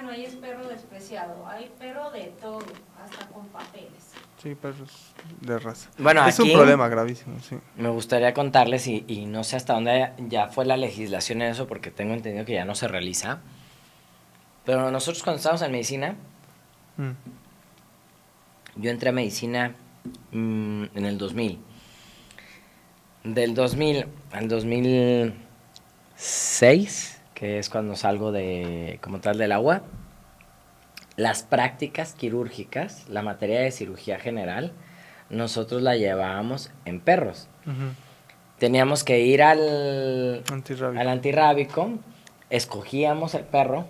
no, ahí es perro despreciado, hay perro de todo, hasta con papeles. Sí, perros de raza. Bueno, es aquí un problema gravísimo, sí. me gustaría contarles, y no sé hasta dónde ya fue la legislación en eso, porque tengo entendido que ya no se realiza, pero nosotros cuando estábamos en medicina, yo entré a medicina en el 2000. Del 2000 al 2006, que es cuando salgo como tal del agua, las prácticas quirúrgicas, la materia de cirugía general, nosotros la llevábamos en perros. Teníamos que ir al antirrábico, escogíamos el perro,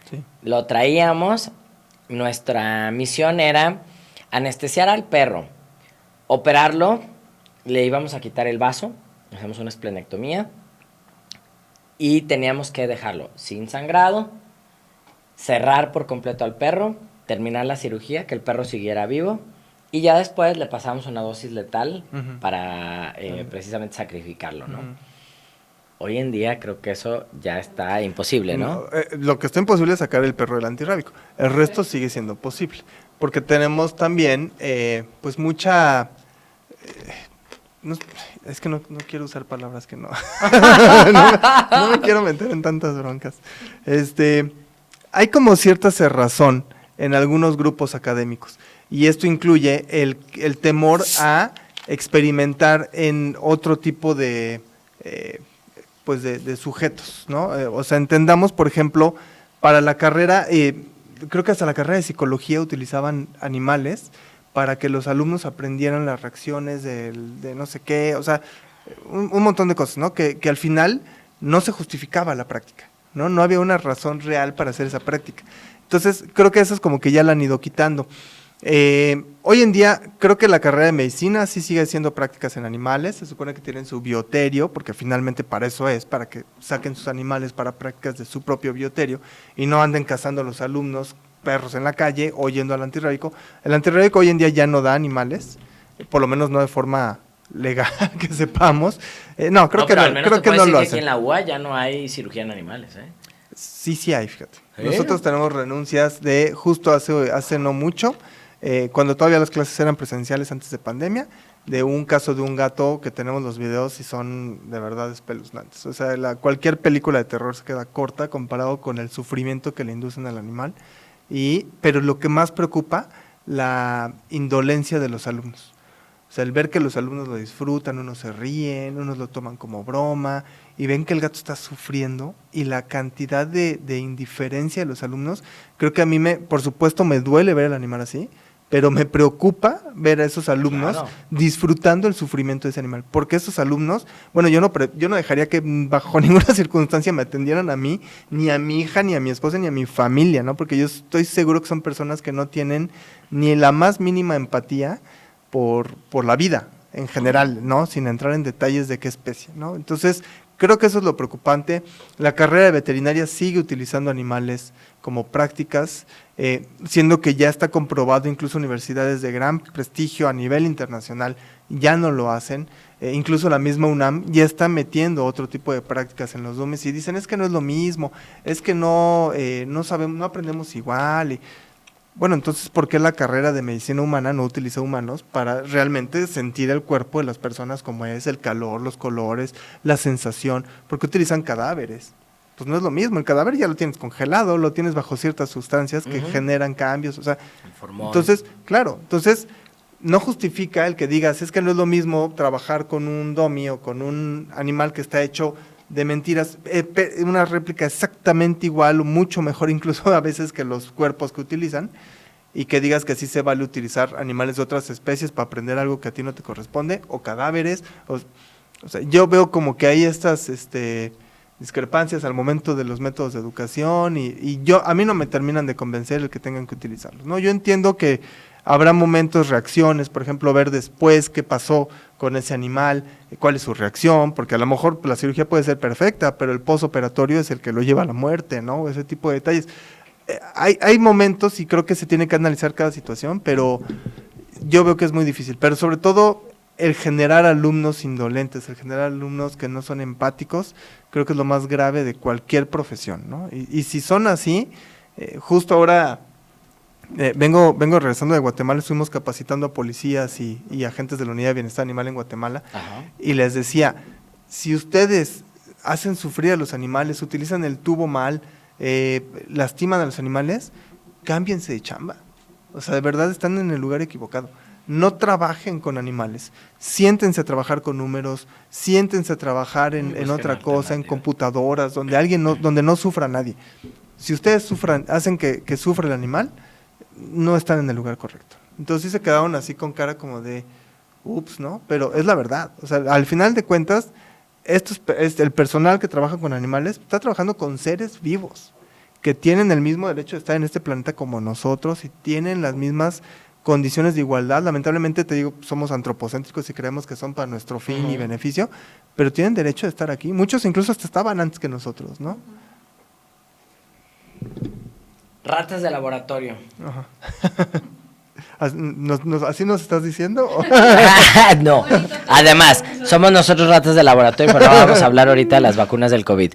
sí. Lo traíamos, nuestra misión era anestesiar al perro, operarlo, le íbamos a quitar el vaso, hacemos una esplenectomía y teníamos que dejarlo sin sangrado, cerrar por completo al perro, terminar la cirugía, que el perro siguiera vivo y ya después le pasamos una dosis letal para precisamente sacrificarlo, ¿no? Hoy en día creo que eso ya está imposible, ¿no? Lo que está imposible es sacar el perro del antirrábico. El resto sigue siendo posible. Porque tenemos también, pues mucha... es que no quiero usar palabras que no... no me quiero meter en tantas broncas. Hay como cierta cerrazón en algunos grupos académicos. Y esto incluye el temor a experimentar en otro tipo de... pues de sujetos, ¿no? O sea, entendamos, por ejemplo, para la carrera, creo que hasta la carrera de psicología utilizaban animales para que los alumnos aprendieran las reacciones de no sé qué, o sea, un montón de cosas, ¿no? Que al final no se justificaba la práctica, ¿no? No había una razón real para hacer esa práctica. Entonces, creo que eso es como que ya la han ido quitando. Hoy en día creo que la carrera de medicina sí sigue haciendo prácticas en animales, se supone que tienen su bioterio, porque finalmente para eso es, para que saquen sus animales para prácticas de su propio bioterio y no anden cazando a los alumnos perros en la calle o yendo al antirrábico. El antirrábico hoy en día ya no da animales, por lo menos no de forma legal que sepamos. No, creo que no, creo que no lo hacen. Aquí en la UA ya no hay cirugía en animales, ¿eh? Sí hay, fíjate. Nosotros tenemos renuncias de justo hace no mucho, cuando todavía las clases eran presenciales antes de pandemia, de un caso de un gato que tenemos los videos y son de verdad espeluznantes. O sea, cualquier película de terror se queda corta comparado con el sufrimiento que le inducen al animal. Pero lo que más preocupa, la indolencia de los alumnos. O sea, el ver que los alumnos lo disfrutan, unos se ríen, unos lo toman como broma y ven que el gato está sufriendo y la cantidad de indiferencia de los alumnos, creo que a mí por supuesto me duele ver el animal así, pero me preocupa ver a esos alumnos Claro. disfrutando el sufrimiento de ese animal, porque esos alumnos, bueno, yo no dejaría que bajo ninguna circunstancia me atendieran a mí, ni a mi hija, ni a mi esposa, ni a mi familia, ¿no? Porque yo estoy seguro que son personas que no tienen ni la más mínima empatía por la vida en general, ¿no? Sin entrar en detalles de qué especie, ¿no? Entonces, creo que eso es lo preocupante. La carrera de veterinaria sigue utilizando animales como prácticas, siendo que ya está comprobado, incluso universidades de gran prestigio a nivel internacional ya no lo hacen, incluso la misma UNAM ya está metiendo otro tipo de prácticas en los dummies y dicen, es que no es lo mismo, es que no sabemos, no aprendemos igual. Y, bueno, entonces, ¿por qué la carrera de medicina humana no utiliza humanos para realmente sentir el cuerpo de las personas como es, el calor, los colores, la sensación? ¿Por qué utilizan cadáveres? Pues no es lo mismo, el cadáver ya lo tienes congelado, lo tienes bajo ciertas sustancias que generan cambios, o sea, entonces, claro, no justifica el que digas, es que no es lo mismo trabajar con un dummy o con un animal que está hecho de mentiras, una réplica exactamente igual o mucho mejor incluso a veces que los cuerpos que utilizan, y que digas que sí se vale utilizar animales de otras especies para aprender algo que a ti no te corresponde, o cadáveres, o sea, yo veo como que hay estas discrepancias al momento de los métodos de educación y a mí no me terminan de convencer el que tengan que utilizarlos, ¿no? Yo entiendo que habrá momentos, reacciones, por ejemplo, ver después qué pasó con ese animal, cuál es su reacción, porque a lo mejor la cirugía puede ser perfecta, pero el postoperatorio es el que lo lleva a la muerte, ¿no? Ese tipo de detalles. Hay momentos y creo que se tiene que analizar cada situación, pero yo veo que es muy difícil, pero sobre todo el generar alumnos indolentes, el generar alumnos que no son empáticos, creo que es lo más grave de cualquier profesión, ¿no? Y si son así, justo ahora vengo regresando de Guatemala, estuvimos capacitando a policías y agentes de la Unidad de Bienestar Animal en Guatemala, y les decía, si ustedes hacen sufrir a los animales, utilizan el tubo mal, lastiman a los animales, cámbiense de chamba. O sea, de verdad están en el lugar equivocado. No trabajen con animales, siéntense a trabajar con números, siéntense a trabajar en otra cosa, en computadoras, donde no sufra nadie. Si ustedes hacen que sufra el animal, no están en el lugar correcto. Entonces sí se quedaron así con cara como de, ups, ¿no? Pero es la verdad. O sea, al final de cuentas, el personal que trabaja con animales está trabajando con seres vivos, que tienen el mismo derecho de estar en este planeta como nosotros y tienen las mismas condiciones de igualdad. Lamentablemente, te digo, somos antropocéntricos y creemos que son para nuestro fin y beneficio, pero tienen derecho de estar aquí. Muchos incluso hasta estaban antes que nosotros, ¿no? Ratas de laboratorio. Ajá. ¿Así nos estás diciendo? No, además, somos nosotros ratas de laboratorio, pero no vamos a hablar ahorita de las vacunas del COVID.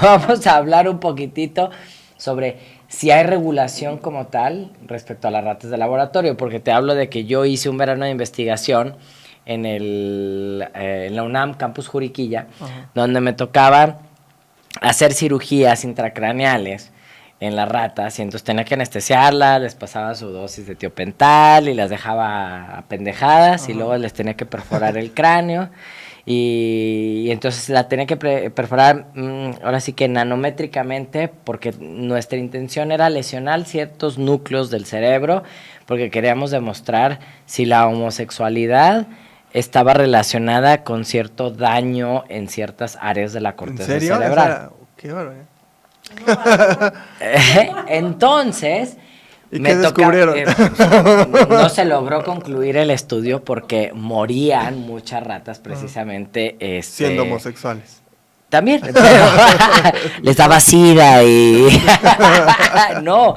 Vamos a hablar un poquitito sobre si hay regulación como tal respecto a las ratas de laboratorio, porque te hablo de que yo hice un verano de investigación en la UNAM Campus Juriquilla, donde me tocaba hacer cirugías intracraneales en las ratas, y entonces tenía que anestesiarlas, les pasaba su dosis de tiopental y las dejaba apendejadas, y luego les tenía que perforar el cráneo, y entonces la tenía que perforar, ahora sí que nanométricamente, porque nuestra intención era lesionar ciertos núcleos del cerebro, porque queríamos demostrar si la homosexualidad estaba relacionada con cierto daño en ciertas áreas de la corteza cerebral. O sea, qué barbaridad. Entonces, ¿y qué descubrieron? No se logró concluir el estudio porque morían muchas ratas precisamente siendo homosexuales. También, pero les daba sida y no,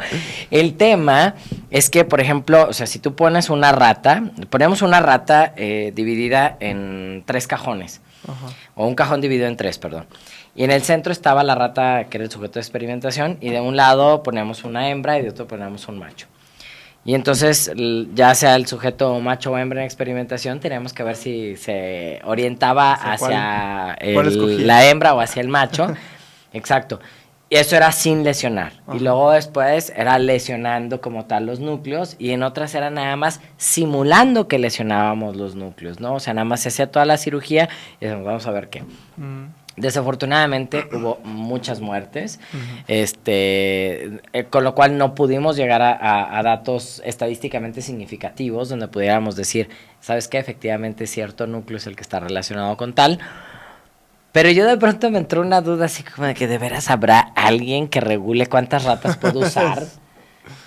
el tema es que, por ejemplo, o sea, si tú pones una rata, ponemos una rata dividida en 3 cajones, o un cajón dividido en 3, perdón. Y en el centro estaba la rata que era el sujeto de experimentación, y de un lado poníamos una hembra y de otro poníamos un macho. Y entonces, ya sea el sujeto macho o hembra en experimentación, teníamos que ver si se orientaba hacia la hembra o hacia el macho. Exacto. Y eso era sin lesionar. Y luego después era lesionando como tal los núcleos, y en otras era nada más simulando que lesionábamos los núcleos, ¿no? O sea, nada más se hacía toda la cirugía y vamos a ver qué. Desafortunadamente hubo muchas muertes, con lo cual no pudimos llegar a datos estadísticamente significativos donde pudiéramos decir, ¿sabes qué? Efectivamente cierto núcleo es el que está relacionado con tal. Pero yo de pronto me entró una duda así como de que de veras habrá alguien que regule cuántas ratas puedo usar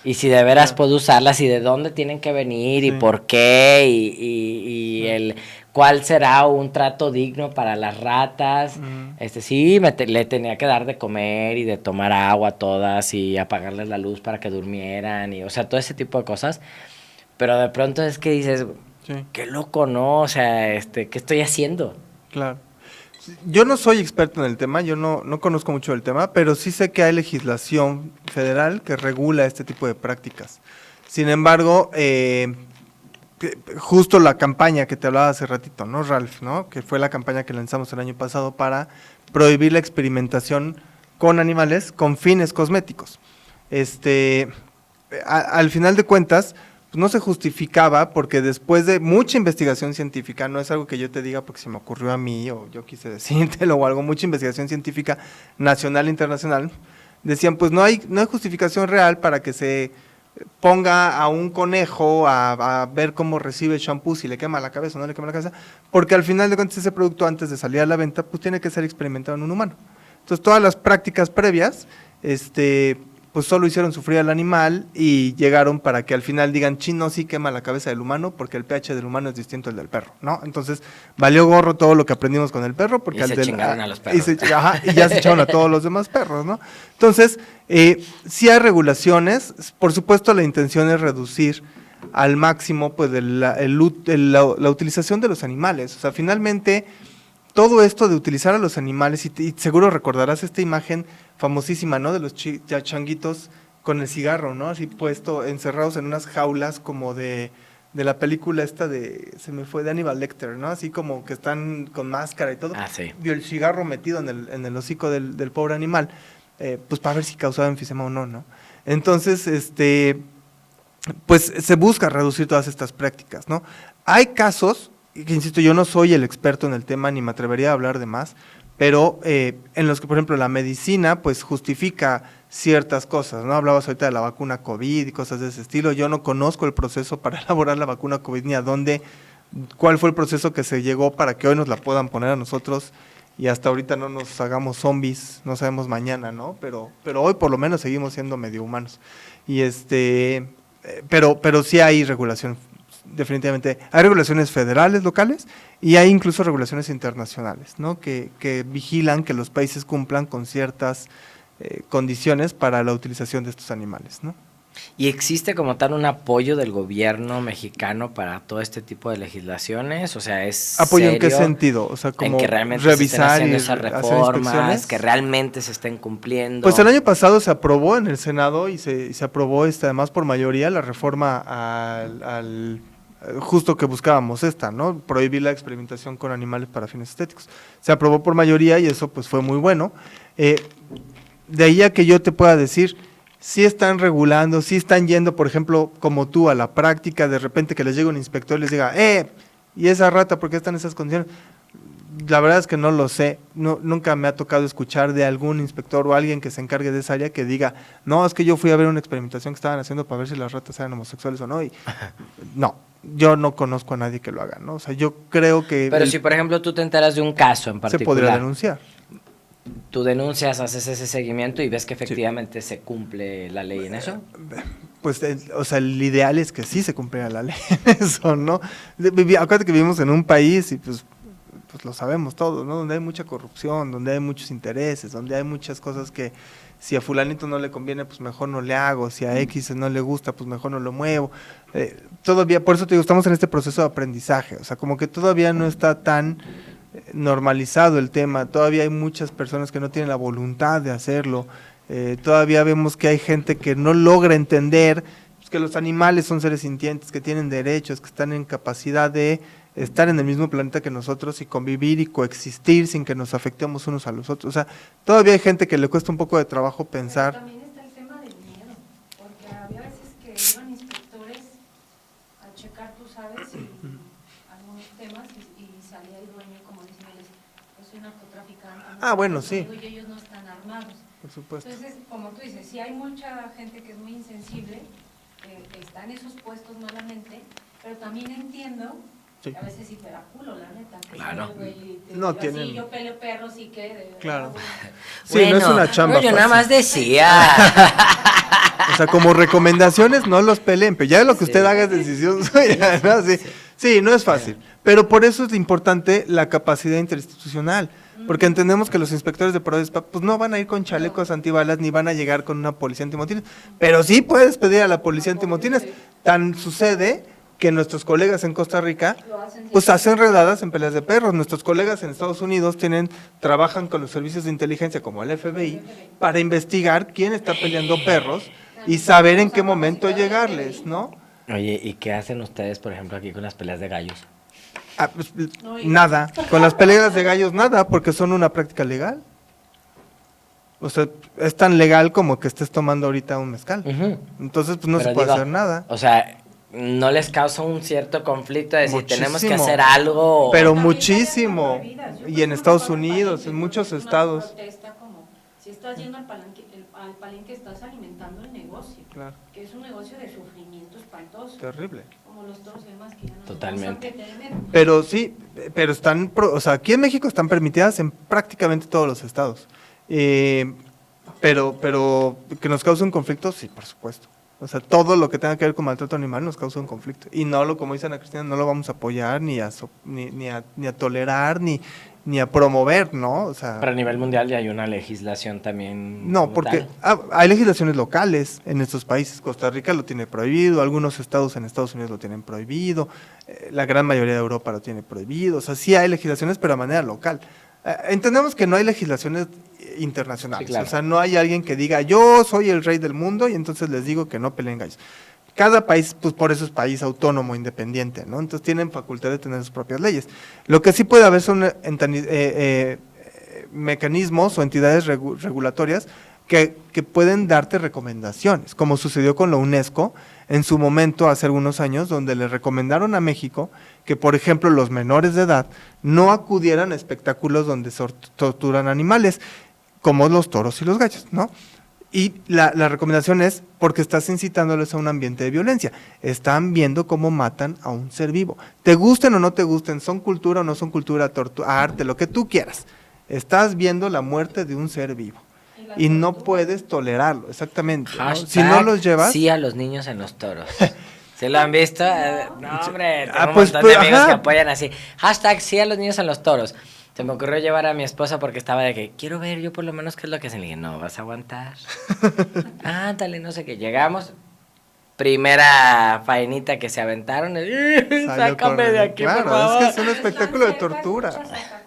y si de veras puedo usarlas y de dónde tienen que venir y por qué y el cuál será un trato digno para las ratas. Sí, le tenía que dar de comer y de tomar agua a todas y apagarles la luz para que durmieran y o sea, todo ese tipo de cosas. Pero de pronto es que dices, qué loco, ¿no? O sea, ¿qué estoy haciendo? Claro. Yo no soy experto en el tema, yo no conozco mucho del tema, pero sí sé que hay legislación federal que regula este tipo de prácticas. Sin embargo, justo la campaña que te hablaba hace ratito, ¿no, Ralph? ¿No? Que fue la campaña que lanzamos el año pasado para prohibir la experimentación con animales con fines cosméticos. Al final de cuentas, no se justificaba porque después de mucha investigación científica, no es algo que yo te diga porque se me ocurrió a mí o yo quise decírtelo o algo, mucha investigación científica nacional e internacional, decían pues no hay justificación real para que se ponga a un conejo a ver cómo recibe el shampoo, si le quema la cabeza o no le quema la cabeza, porque al final de cuentas ese producto antes de salir a la venta pues tiene que ser experimentado en un humano. Entonces todas las prácticas previas, pues solo hicieron sufrir al animal y llegaron para que al final digan, no, sí quema la cabeza del humano porque el pH del humano es distinto al del perro, ¿no? Entonces, valió gorro todo lo que aprendimos con el perro porque y se chingaron a los perros. Y ya se echaron a todos los demás perros, ¿no? Entonces, sí hay regulaciones, por supuesto la intención es reducir al máximo pues la utilización de los animales, o sea, finalmente todo esto de utilizar a los animales, y seguro recordarás esta imagen famosísima, ¿no? De los changuitos con el cigarro, ¿no? Así puesto, encerrados en unas jaulas como de la película esta se me fue, de Hannibal Lecter, ¿no? Así como que están con máscara y todo. Sí. Y el cigarro metido en el hocico del pobre animal, pues para ver si causaba enfisema o no, ¿no? Entonces, pues se busca reducir todas estas prácticas, ¿no? Hay casos, que insisto, yo no soy el experto en el tema, ni me atrevería a hablar de más, pero en los que, por ejemplo, la medicina, pues justifica ciertas cosas, ¿no? Hablabas ahorita de la vacuna COVID y cosas de ese estilo, yo no conozco el proceso para elaborar la vacuna COVID, ni cuál fue el proceso que se llegó para que hoy nos la puedan poner a nosotros y hasta ahorita no nos hagamos zombies, no sabemos mañana, ¿no? Pero hoy por lo menos seguimos siendo medio humanos. Y pero sí hay regulación. Definitivamente, hay regulaciones federales, locales, y hay incluso regulaciones internacionales, ¿no? Que vigilan que los países cumplan con ciertas condiciones para la utilización de estos animales, ¿no? ¿Y existe como tal un apoyo del gobierno mexicano para todo este tipo de legislaciones? O sea, ¿es ¿apoyo en qué serio sentido? O sea, como en que realmente revisar se estén y haciendo esas hacer reformas, inspecciones, que realmente se estén cumpliendo. Pues el año pasado se aprobó en el Senado y se aprobó además por mayoría la reforma al justo que buscábamos ¿no? Prohibir la experimentación con animales para fines estéticos. Se aprobó por mayoría y eso pues fue muy bueno. De ahí a que yo te pueda decir, sí están regulando, sí están yendo, por ejemplo, como tú, a la práctica, de repente que les llegue un inspector y les diga, ¿y esa rata por qué está en esas condiciones? La verdad es que no lo sé, nunca me ha tocado escuchar de algún inspector o alguien que se encargue de esa área que diga, no, es que yo fui a ver una experimentación que estaban haciendo para ver si las ratas eran homosexuales o no, y no, yo no conozco a nadie que lo haga, ¿no? O sea, yo creo que... Pero si, por ejemplo, tú te enteras de un caso en particular, se podría denunciar. Tú denuncias, haces ese seguimiento y ves que efectivamente se cumple la ley en eso. Pues, o sea, el ideal es que sí se cumpliera la ley en eso, ¿no? Acuérdate que vivimos en un país y pues lo sabemos todos, ¿no? Donde hay mucha corrupción, donde hay muchos intereses, donde hay muchas cosas que si a fulanito no le conviene, pues mejor no le hago, si a X no le gusta, pues mejor no lo muevo. Todavía, por eso te digo, estamos en este proceso de aprendizaje, o sea, como que todavía no está tan normalizado el tema, todavía hay muchas personas que no tienen la voluntad de hacerlo, todavía vemos que hay gente que no logra entender pues, que los animales son seres sintientes, que tienen derechos, que están en capacidad de estar en el mismo planeta que nosotros y convivir y coexistir sin que nos afectemos unos a los otros. O sea, todavía hay gente que le cuesta un poco de trabajo pensar. Pero también está el tema del miedo, porque había veces que iban inspectores a checar, tú sabes, algunos temas y salía el dueño como diciéndoles, yo soy narcotraficante. Ah, bueno, sí. Y ellos no están armados. Por supuesto. Entonces, como tú dices, sí hay mucha gente que es muy insensible, que está en esos puestos malamente, pero también entiendo Sí. que a veces sí te da culo, la neta. Que Claro. sale, güey, y te No diga, tienen- sí, yo peleo perros y que... Claro. bueno. Sí, no es una chamba no, yo nada fácil. más decía. O sea, como recomendaciones, no los peleen, pero ya lo que usted Sí. haga es decisión suya, ¿no? Sí, sí, no es fácil. Pero por eso es importante la capacidad interinstitucional, porque entendemos que los inspectores de Prodespa pues no van a ir con chalecos antibalas ni van a llegar con una policía antimotines, pero sí puedes pedir a la policía antimotines. Tan sucede que nuestros colegas en Costa Rica pues hacen redadas en peleas de perros. Nuestros colegas en Estados Unidos trabajan con los servicios de inteligencia como el FBI para investigar quién está peleando perros y saber en qué momento llegarles, ¿no? Oye, ¿y qué hacen ustedes, por ejemplo, aquí con las peleas de gallos? Ah, pues, nada, con las peleas de gallos nada, porque son una práctica legal. O sea, es tan legal como que estés tomando ahorita un mezcal. Ujú. Entonces, pues no Pero se puede digo, hacer nada. O sea, ¿no les causa un cierto conflicto de decir, tenemos que Muchísimo. hacer algo? Pero También muchísimo. hay prohibidas. Yo, Y por en ejemplo, Estados no puedo ir al Unidos, palenque en muchos porque es una estados. protesta como, si estás yendo al palenque estás alimentando el negocio, Claro, que es un negocio de sufrimiento espantoso, terrible. como los toros y demás que ya no Totalmente. nos vamos a meter. Pero sí, pero o sea, aquí en México están permitidas en prácticamente todos los estados. Pero que nos cause un conflicto, sí, por supuesto. O sea, todo lo que tenga que ver con maltrato animal nos causa un conflicto. Y no como dice Ana Cristina, no lo vamos a apoyar, ni a tolerar, ni a promover, ¿no? O sea, Pero a nivel mundial ya hay una legislación también. no, como porque tal. hay legislaciones locales en estos países. Costa Rica lo tiene prohibido, algunos estados en Estados Unidos lo tienen prohibido, la gran mayoría de Europa lo tiene prohibido. O sea, sí hay legislaciones, pero a manera local. Entendemos que no hay legislaciones internacionales. Sí, claro. O sea, no hay alguien que diga, yo soy el rey del mundo y entonces les digo que no peleen gallos. Cada país, pues por eso es país autónomo, independiente, ¿no? Entonces tienen facultad de tener sus propias leyes. Lo que sí puede haber son mecanismos o entidades regulatorias que pueden darte recomendaciones, como sucedió con la UNESCO en su momento hace algunos años, donde le recomendaron a México que, por ejemplo, los menores de edad no acudieran a espectáculos donde se torturan animales, como los toros y los gallos, ¿no? Y la recomendación es porque estás incitándoles a un ambiente de violencia. Están viendo cómo matan a un ser vivo. Te gusten o no te gusten, son cultura o no son cultura, arte, lo que tú quieras. Estás viendo la muerte de un ser vivo. Y no puedes tolerarlo, exactamente, ¿no? Hashtag Si no los llevas... sí a los niños en los toros. ¿Se lo han visto? No, hombre, tengo Ah, un pues, montón de amigos ajá. que apoyan así. Hashtag sí a los niños en los toros. Se me ocurrió llevar a mi esposa porque estaba de que quiero ver yo por lo menos qué es lo que hacen. Le dije, no, vas a aguantar. Ándale, no sé qué. Llegamos, primera faenita que se aventaron. Salió Sácame de corriendo. aquí, Claro, por favor. es que es un espectáculo de tortura.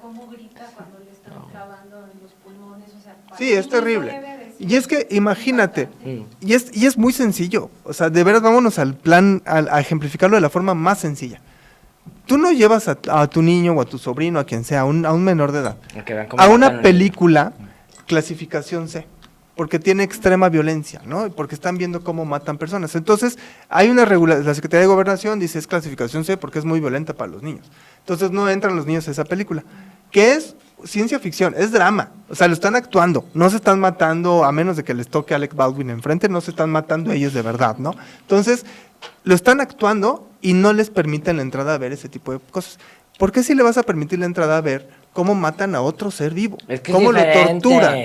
Cómo grita cuando le están clavando en los pulmones, o sea, para Sí, es un niño terrible. debe decir, Y es que, imagínate, Mm. y es muy sencillo. O sea, de veras, vámonos al plan, a ejemplificarlo de la forma más sencilla. Tú no llevas a tu niño o a tu sobrino, a quien sea, a un menor de edad, Que vean cómo a matan una niños. película clasificación C, porque tiene extrema violencia, ¿no? Y porque están viendo cómo matan personas. Entonces, hay una regulación, la Secretaría de Gobernación dice es clasificación C porque es muy violenta para los niños. Entonces, no entran los niños a esa película, que es ciencia ficción, es drama. O sea, lo están actuando, no se están matando, a menos de que les toque a Alec Baldwin enfrente, no se están matando ellos de verdad, ¿no? Entonces, lo están actuando y no les permiten la entrada a ver ese tipo de cosas. ¿Por qué si le vas a permitir la entrada a ver cómo matan a otro ser vivo? Es que es ¿Cómo lo diferente. torturan?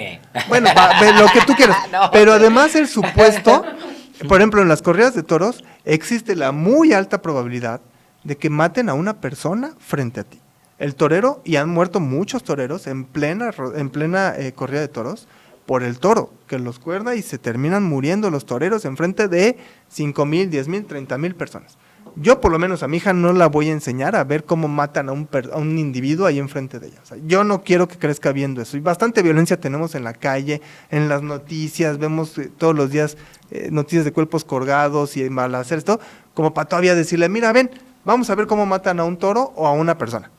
Bueno, ve lo que tú quieras. No, Pero además el supuesto, por ejemplo, en las corridas de toros, existe la muy alta probabilidad de que maten a una persona frente a ti. El torero, y han muerto muchos toreros en plena corrida de toros, por el toro, que los cuerda y se terminan muriendo los toreros enfrente de 5,000, 10,000, 30,000 personas. Yo por lo menos a mi hija no la voy a enseñar a ver cómo matan a un individuo ahí enfrente de ella. O sea, yo no quiero que crezca viendo eso. Y bastante violencia tenemos en la calle, en las noticias, vemos todos los días noticias de cuerpos colgados y balaceras, todo, como para todavía decirle, mira, ven, vamos a ver cómo matan a un toro o a una persona.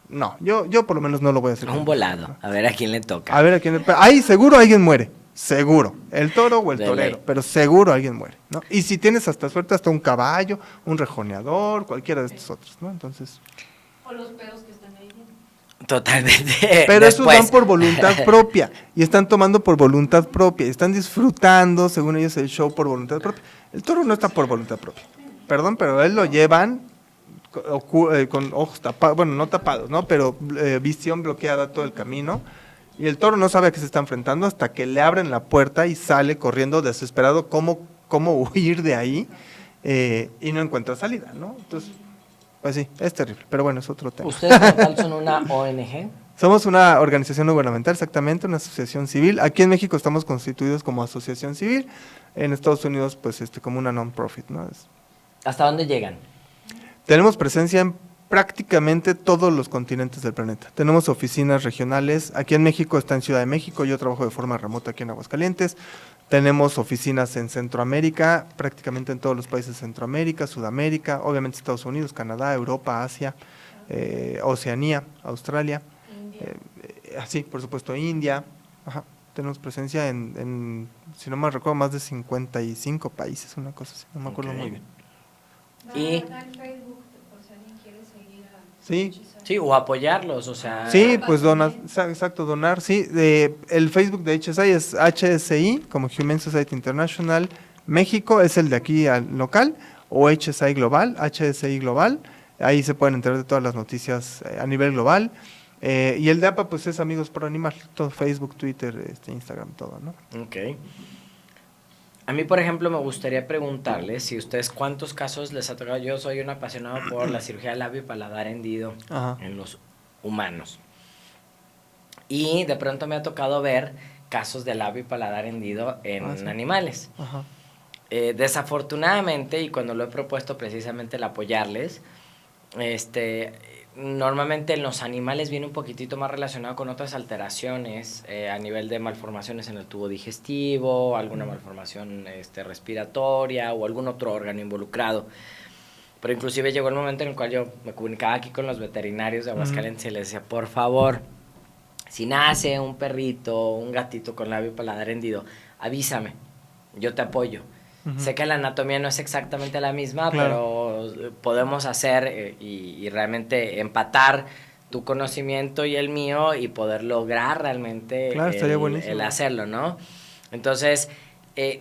No, yo por lo menos no lo voy a hacer. Un volado. A ver a quién le toca. A ver a quién. Ahí seguro alguien muere. Seguro. El toro o el De torero. ley. Pero seguro alguien muere, ¿no? Y si tienes hasta suerte, hasta un caballo, un rejoneador, cualquiera de estos otros, ¿no? Entonces. o los pedos que están ahí. Totalmente. Pero esos Después. van por voluntad propia y están tomando por voluntad propia y están disfrutando, según ellos, el show por voluntad propia. El toro no está por voluntad propia. Perdón, pero él lo llevan con ojos tapados, bueno, no tapados, ¿no? Pero visión bloqueada todo el camino. Y el toro no sabe a qué se está enfrentando hasta que le abren la puerta y sale corriendo desesperado cómo huir de ahí y no encuentra salida, ¿no? Entonces, pues sí, es terrible, pero bueno, es otro tema. ¿Ustedes como tal son una ONG? Somos una organización no gubernamental, exactamente, una asociación civil. Aquí en México estamos constituidos como asociación civil, en Estados Unidos pues como una non-profit, ¿no? ¿Hasta dónde llegan? Tenemos presencia en prácticamente todos los continentes del planeta. Tenemos oficinas regionales. Aquí en México está en Ciudad de México, yo trabajo de forma remota aquí en Aguascalientes. Tenemos oficinas en Centroamérica, prácticamente en todos los países de Centroamérica, Sudamérica, obviamente Estados Unidos, Canadá, Europa, Asia, Oceanía, Australia, así, por supuesto, India. Ajá. Tenemos presencia en, si no me recuerdo, más de 55 países, una cosa así, no me acuerdo muy bien. Y Facebook, por si alguien quiere seguir a Sí. sí, o apoyarlos, o sea. Sí, pues donar, exacto, donar, sí. El Facebook de HSI es HSI, como Humane Society International. México es el de aquí al local, o HSI Global, HSI Global. Ahí se pueden enterar de todas las noticias a nivel global. Y el de APA, pues es Amigos por Animal, todo Facebook, Twitter, Instagram, todo, ¿no? Ok. A mí, por ejemplo, me gustaría preguntarles si ustedes cuántos casos les ha tocado. Yo soy un apasionado por la cirugía de labio y paladar hendido en los humanos. Y de pronto me ha tocado ver casos de labio y paladar hendido en animales. Ajá. Desafortunadamente, y cuando lo he propuesto precisamente el apoyarles, normalmente en los animales viene un poquitito más relacionado con otras alteraciones a nivel de malformaciones en el tubo digestivo, alguna malformación respiratoria o algún otro órgano involucrado. Pero inclusive llegó el momento en el cual yo me comunicaba aquí con los veterinarios de Aguascalientes y les decía, por favor, si nace un perrito, un gatito con labio y paladar hendido, avísame, yo te apoyo. Sé que la anatomía no es exactamente la misma, claro, pero podemos hacer y realmente empatar tu conocimiento y el mío y poder lograr realmente el hacerlo, ¿no? Entonces,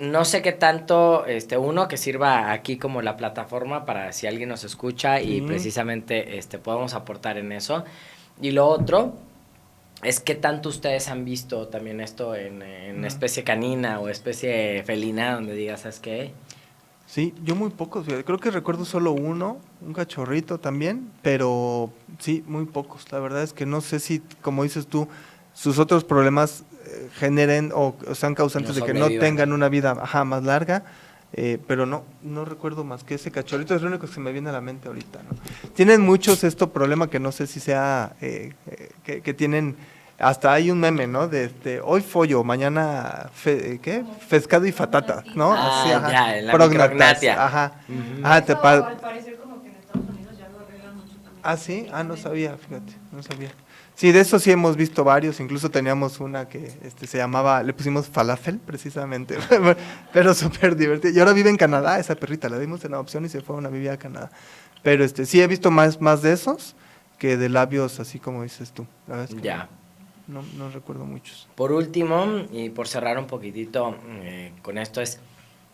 no sé qué tanto, uno, que sirva aquí como la plataforma para si alguien nos escucha y precisamente podemos aportar en eso. Y lo otro es qué tanto ustedes han visto también esto en especie canina o especie felina, donde digas, ¿sabes qué? Sí, yo muy pocos, creo que recuerdo solo uno, un cachorrito también, pero sí, muy pocos. La verdad es que no sé si, como dices tú, sus otros problemas generen o sean causantes de que no tengan una vida más larga, pero no recuerdo más que ese cachorrito, es lo único que se me viene a la mente ahorita, ¿no? Tienen muchos problema que no sé si sea, que tienen, hasta hay un meme, ¿no? De hoy follo, mañana, pescado y fatata, ¿no? Así, ya, en la prognatas, micrognatia. Ajá. Eso, al parecer como que en Estados Unidos ya lo arreglan mucho también. Ah, ¿sí? No sabía, fíjate, no sabía. Sí, de eso sí hemos visto varios, incluso teníamos una que se llamaba, le pusimos falafel precisamente, pero súper divertida. Y ahora vive en Canadá, esa perrita, la dimos en adopción y se fue a vivir a Canadá. Pero sí he visto más de esos que de labios, así como dices tú. La verdad es que no recuerdo muchos. Por último, y por cerrar un poquitito con esto,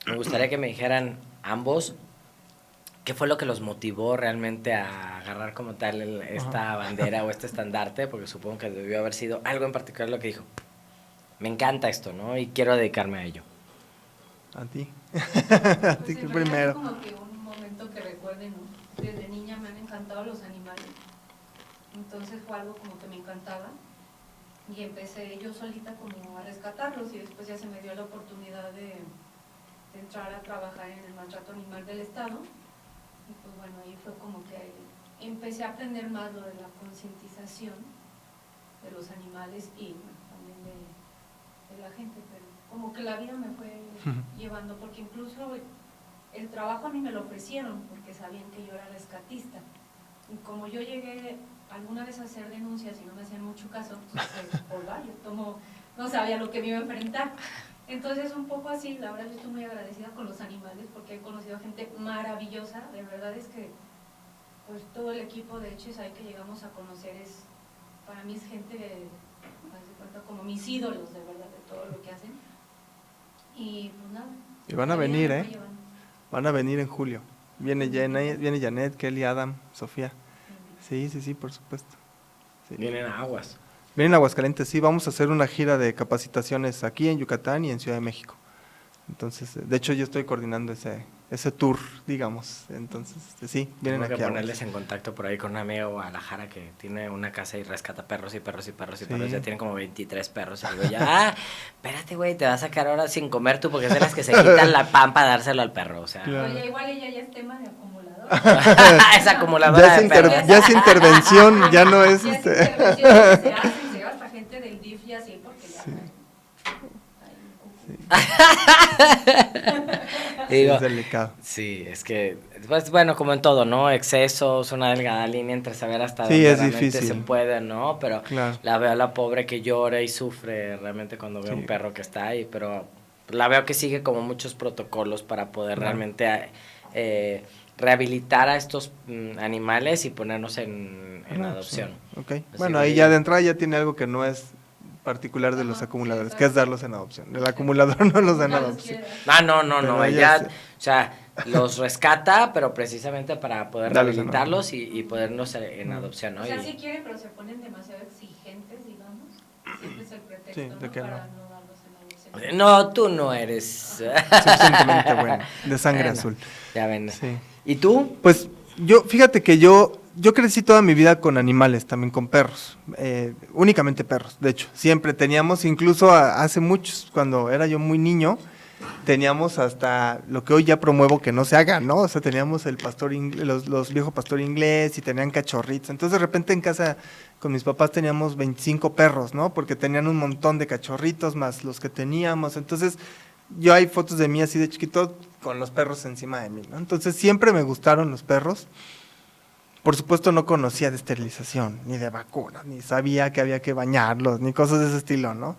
me gustaría que me dijeran ambos qué fue lo que los motivó realmente a agarrar como tal esta bandera o este estandarte, porque supongo que debió haber sido algo en particular lo que dijo. Me encanta esto, ¿no? Y quiero dedicarme a ello. A ti. A ti pues primero. Es como que un momento que recuerden, ¿no? Desde niña me han encantado los animales. Entonces fue algo como que me encantaba. Y empecé yo solita como a rescatarlos y después ya se me dio la oportunidad de entrar a trabajar en el maltrato animal del Estado. Y pues bueno, ahí fue como que empecé a aprender más lo de la concientización de los animales y bueno, también de la gente, pero como que la vida me fue llevando, porque incluso el trabajo a mí me lo ofrecieron porque sabían que yo era rescatista. Y como yo llegué alguna vez a hacer denuncias y no me hacían mucho caso, pues por varios, no sabía lo que me iba a enfrentar. Entonces un poco así, la verdad yo estoy muy agradecida con los animales porque he conocido a gente maravillosa, de verdad es que pues todo el equipo de HSI que llegamos a conocer es para mí es gente, haz de cuenta, como mis ídolos, de verdad, de todo lo que hacen. Y pues nada. Y van a venir, Van a venir en julio. Viene Janet, Kelly, Adam, Sofía. Sí, por supuesto. Sí. Vienen a Aguas. Vienen a Aguascalientes, sí, vamos a hacer una gira de capacitaciones aquí en Yucatán y en Ciudad de México. Entonces, de hecho yo estoy coordinando ese tour, digamos. Entonces, sí, vienen Tengo aquí que a ponerles en contacto por ahí con un amigo de Guadalajara que tiene una casa y rescata perros y perros y perros y perros. Ya tiene como 23 perros. Y digo, espérate, güey, te vas a sacar ahora sin comer tú porque es de las que se quitan la pan para dárselo al perro. O sea, Claro. Oye, igual ella ya es tema de acumulador. es acumuladora de perros. Ya es intervención, ya no es... Ya es intervenciones que se gasta gente del DIF y así, porque ya... Digo, es delicado. sí, es que, pues bueno, como en todo, ¿no? Excesos, una delgada línea entre saber hasta Sí, dónde es realmente difícil. se puede, ¿no? Pero Claro. la veo a la pobre que llora y sufre realmente cuando ve Sí. un perro que está ahí, pero la veo que sigue como muchos protocolos para poder realmente rehabilitar a estos animales y ponernos en adopción. Ok. Así Bueno, que- ahí ya de entrada ya tiene algo que no es particular de los acumuladores, que es darlos en adopción. El acumulador no los da en adopción. Ah, no, Pero ella, ella o sea, los rescata, pero precisamente para poder Darles en rehabilitarlos y podernos en adopción, ¿no? O sea, Y- sí quieren, pero se ponen demasiado exigentes, digamos. Siempre es el pretexto, Sí, de ¿no? que Para no. no darlos en adopción. No, tú no eres. Suficientemente bueno, de sangre Bueno, azul. Ya ven. Sí. ¿Y tú? Pues fíjate que yo crecí toda mi vida con animales, también con perros, únicamente perros, de hecho, siempre teníamos, incluso hace muchos, cuando era yo muy niño, teníamos hasta lo que hoy ya promuevo que no se haga, ¿no? O sea, teníamos el pastor los viejos pastor inglés y tenían cachorritos, entonces de repente en casa con mis papás teníamos 25 perros, ¿no? Porque tenían un montón de cachorritos más los que teníamos, entonces yo hay fotos de mí así de chiquito con los perros encima de mí, ¿no? Entonces siempre me gustaron los perros. Por supuesto no conocía de esterilización, ni de vacunas, ni sabía que había que bañarlos, ni cosas de ese estilo, ¿no?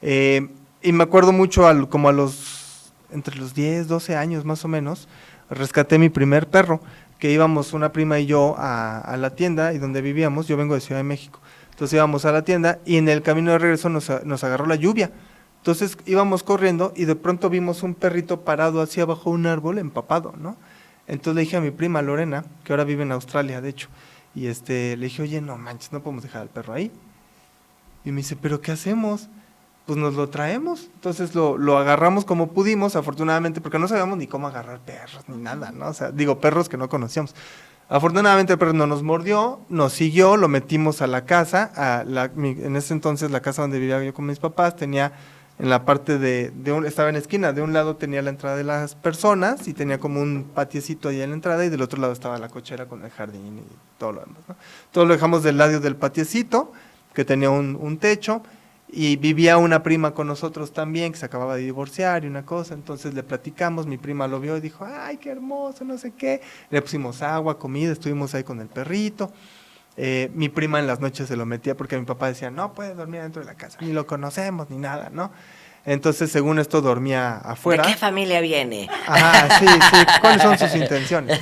Y me acuerdo mucho, entre los 10, 12 años más o menos, rescaté mi primer perro, que íbamos una prima y yo a la tienda, y donde vivíamos, yo vengo de Ciudad de México, entonces íbamos a la tienda, y en el camino de regreso nos agarró la lluvia, entonces íbamos corriendo, y de pronto vimos un perrito parado así abajo de un árbol, empapado, ¿no? Entonces le dije a mi prima Lorena, que ahora vive en Australia, de hecho, y le dije, oye, no manches, no podemos dejar al perro ahí. Y me dice, ¿pero qué hacemos? Pues nos lo traemos. Entonces lo agarramos como pudimos, afortunadamente, porque no sabíamos ni cómo agarrar perros, ni nada, ¿no? O sea, digo, perros que no conocíamos. Afortunadamente el perro no nos mordió, nos siguió, lo metimos a la casa, en ese entonces la casa donde vivía yo con mis papás tenía en la parte estaba en la esquina, de un lado tenía la entrada de las personas y tenía como un patiecito ahí en la entrada y del otro lado estaba la cochera con el jardín y todo lo demás, ¿no? Todo lo dejamos del lado del patiecito, que tenía un techo, y vivía una prima con nosotros también, que se acababa de divorciar y una cosa, entonces le platicamos, mi prima lo vio y dijo, ay, qué hermoso, no sé qué, le pusimos agua, comida, estuvimos ahí con el perrito. Mi prima en las noches se lo metía porque mi papá decía, no puede dormir dentro de la casa, ni lo conocemos, ni nada, ¿no? Entonces, según esto, dormía afuera. ¿De qué familia viene? Ajá, sí, ¿cuáles son sus intenciones?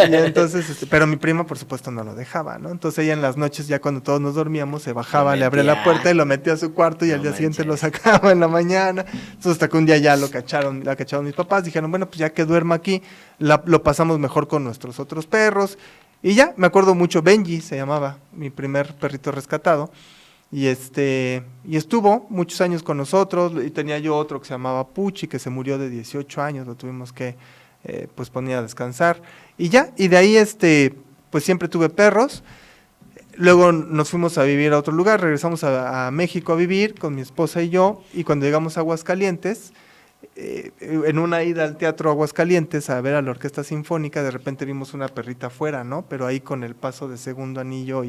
Y entonces, pero mi prima, por supuesto, no lo dejaba, ¿no? Entonces, ella en las noches, ya cuando todos nos dormíamos, se bajaba, le abría la puerta y lo metía a su cuarto y al día siguiente lo sacaba en la mañana. Entonces, hasta que un día ya la cacharon mis papás, dijeron, bueno, pues ya que duerma aquí, lo pasamos mejor con nuestros otros perros. Y ya, me acuerdo mucho, Benji se llamaba, mi primer perrito rescatado, y estuvo muchos años con nosotros, y tenía yo otro que se llamaba Puchi, que se murió de 18 años, lo tuvimos que, pues poner a descansar, y ya, y de ahí, pues siempre tuve perros. Luego nos fuimos a vivir a otro lugar, regresamos a México a vivir con mi esposa y yo, y cuando llegamos a Aguascalientes, en una ida al Teatro Aguascalientes a ver a la Orquesta Sinfónica, de repente vimos una perrita afuera, ¿no? Pero ahí con el paso de Segundo Anillo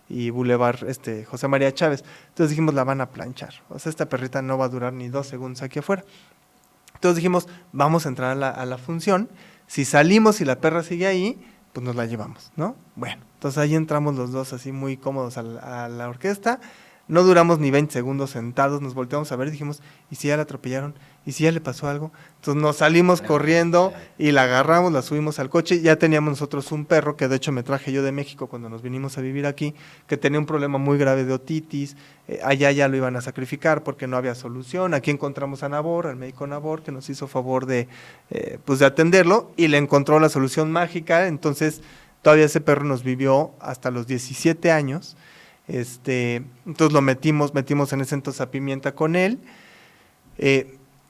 y Boulevard José María Chávez. Entonces dijimos, la van a planchar. O sea, esta perrita no va a durar ni 2 segundos aquí afuera. Entonces dijimos, vamos a entrar a la función. Si salimos y la perra sigue ahí, pues nos la llevamos, ¿no? Bueno, entonces ahí entramos los dos así muy cómodos a la orquesta. No duramos ni 20 segundos sentados, nos volteamos a ver y dijimos, ¿y si ya la atropellaron? ¿Y si ya le pasó algo? Entonces nos salimos corriendo y la agarramos, la subimos al coche. Ya teníamos nosotros un perro, que de hecho me traje yo de México cuando nos vinimos a vivir aquí, que tenía un problema muy grave de otitis. Allá ya lo iban a sacrificar porque no había solución. Aquí encontramos a Nabor, al médico Nabor, que nos hizo favor de, pues de atenderlo, y le encontró la solución mágica. Entonces todavía ese perro nos vivió hasta los 17 años. Entonces lo metimos en ese entonces a Pimienta con él,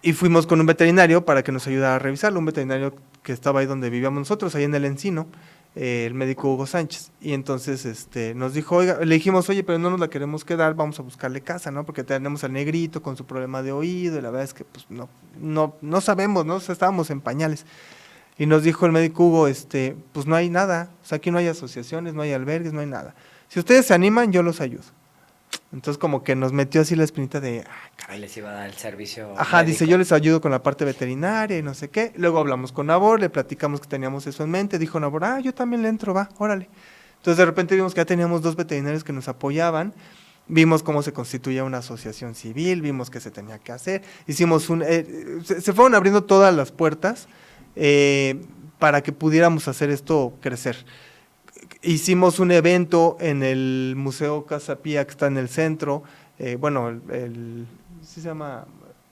y fuimos con un veterinario para que nos ayudara a revisarlo, un veterinario que estaba ahí donde vivíamos nosotros, ahí en el Encino, el médico Hugo Sánchez. Y entonces nos dijo, oiga, le dijimos, oye, pero no nos la queremos quedar, vamos a buscarle casa, ¿no? Porque tenemos al negrito con su problema de oído, y la verdad es que pues no sabemos, ¿no? O sea, estábamos en pañales. Y nos dijo el médico Hugo, pues no hay nada, o sea, aquí no hay asociaciones, no hay albergues, no hay nada. Si ustedes se animan, yo los ayudo. Entonces como que nos metió así la espinita de, Caray, les iba a dar el servicio ajá, médico. Dice, yo les ayudo con la parte veterinaria y no sé qué. Luego hablamos con Nabor, le platicamos que teníamos eso en mente. Dijo Nabor, yo también le entro, va, órale. Entonces de repente vimos que ya teníamos 2 veterinarios que nos apoyaban. Vimos cómo se constituía una asociación civil, vimos qué se tenía que hacer. Hicimos se fueron abriendo todas las puertas para que pudiéramos hacer esto crecer. Hicimos un evento en el Museo Casa Pía, que está en el centro, ¿sí se llama?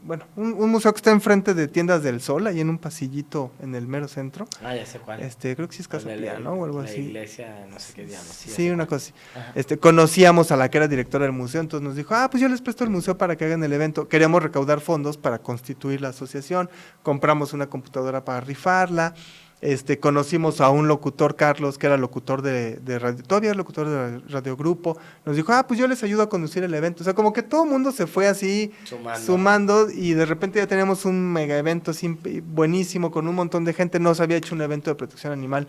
Bueno, un museo que está enfrente de Tiendas del Sol, ahí en un pasillito en el mero centro. Ya sé cuál. Creo que sí es Casa Pía, ¿no? O algo la así. iglesia, no sé qué diablos. Sí, una cosa así. Conocíamos a la que era directora del museo, entonces nos dijo, pues yo les presto el museo para que hagan el evento. Queríamos recaudar fondos para constituir la asociación, compramos una computadora para rifarla. Conocimos a un locutor, Carlos, que era locutor de radio, todavía es locutor de Radio Grupo. Nos dijo, pues yo les ayudo a conducir el evento. O sea, como que todo el mundo se fue así sumando, y de repente ya teníamos un mega evento así buenísimo con un montón de gente. No se había hecho un evento de protección animal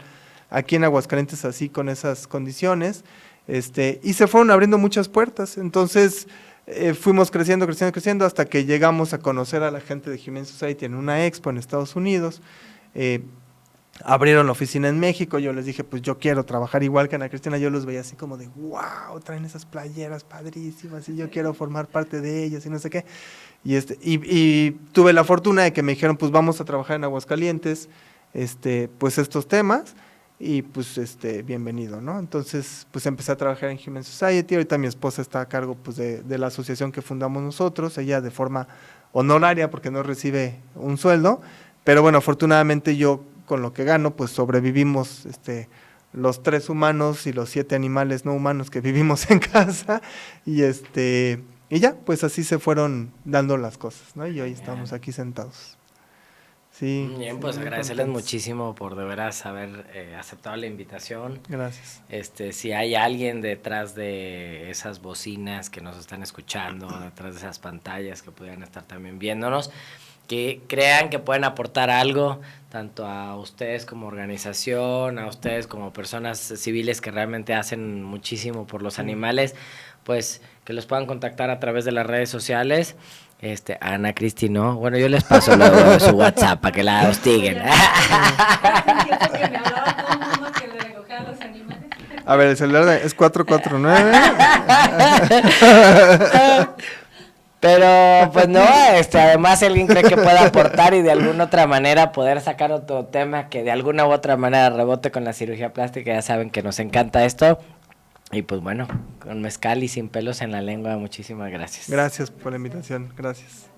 aquí en Aguascalientes así, con esas condiciones. Y se fueron abriendo muchas puertas. Entonces fuimos creciendo hasta que llegamos a conocer a la gente de Humane Society en una expo en Estados Unidos. Abrieron la oficina en México. Yo les dije, pues yo quiero trabajar igual que Ana Cristina. Yo los veía así como de, wow, traen esas playeras padrísimas y yo quiero formar parte de ellas y no sé qué. Y tuve la fortuna de que me dijeron, pues vamos a trabajar en Aguascalientes, pues estos temas, y pues bienvenido, ¿no? Entonces pues empecé a trabajar en Humane Society. Ahorita mi esposa está a cargo pues de la asociación que fundamos nosotros, ella de forma honoraria porque no recibe un sueldo, pero bueno, afortunadamente yo con lo que gano, pues sobrevivimos los 3 humanos y los 7 animales no humanos que vivimos en casa, y ya, pues así se fueron dando las cosas, ¿no? Y hoy estamos aquí sentados. Sí. Bien, pues agradecerles muchísimo por de veras haber aceptado la invitación. Gracias. Si hay alguien detrás de esas bocinas que nos están escuchando, detrás de esas pantallas que pudieran estar también viéndonos, que crean que pueden aportar algo, tanto a ustedes como organización, a ustedes como personas civiles que realmente hacen muchísimo por los animales, pues que los puedan contactar a través de las redes sociales. Ana Cristi, ¿no? Bueno, yo les paso luego su WhatsApp para que la hostiguen. A ver, el celular es 449. Pero, pues no, además si alguien cree que puede aportar y de alguna otra manera poder sacar otro tema que de alguna u otra manera rebote con la cirugía plástica, ya saben que nos encanta esto. Y pues bueno, con mezcal y sin pelos en la lengua, muchísimas gracias. Gracias por la invitación, gracias.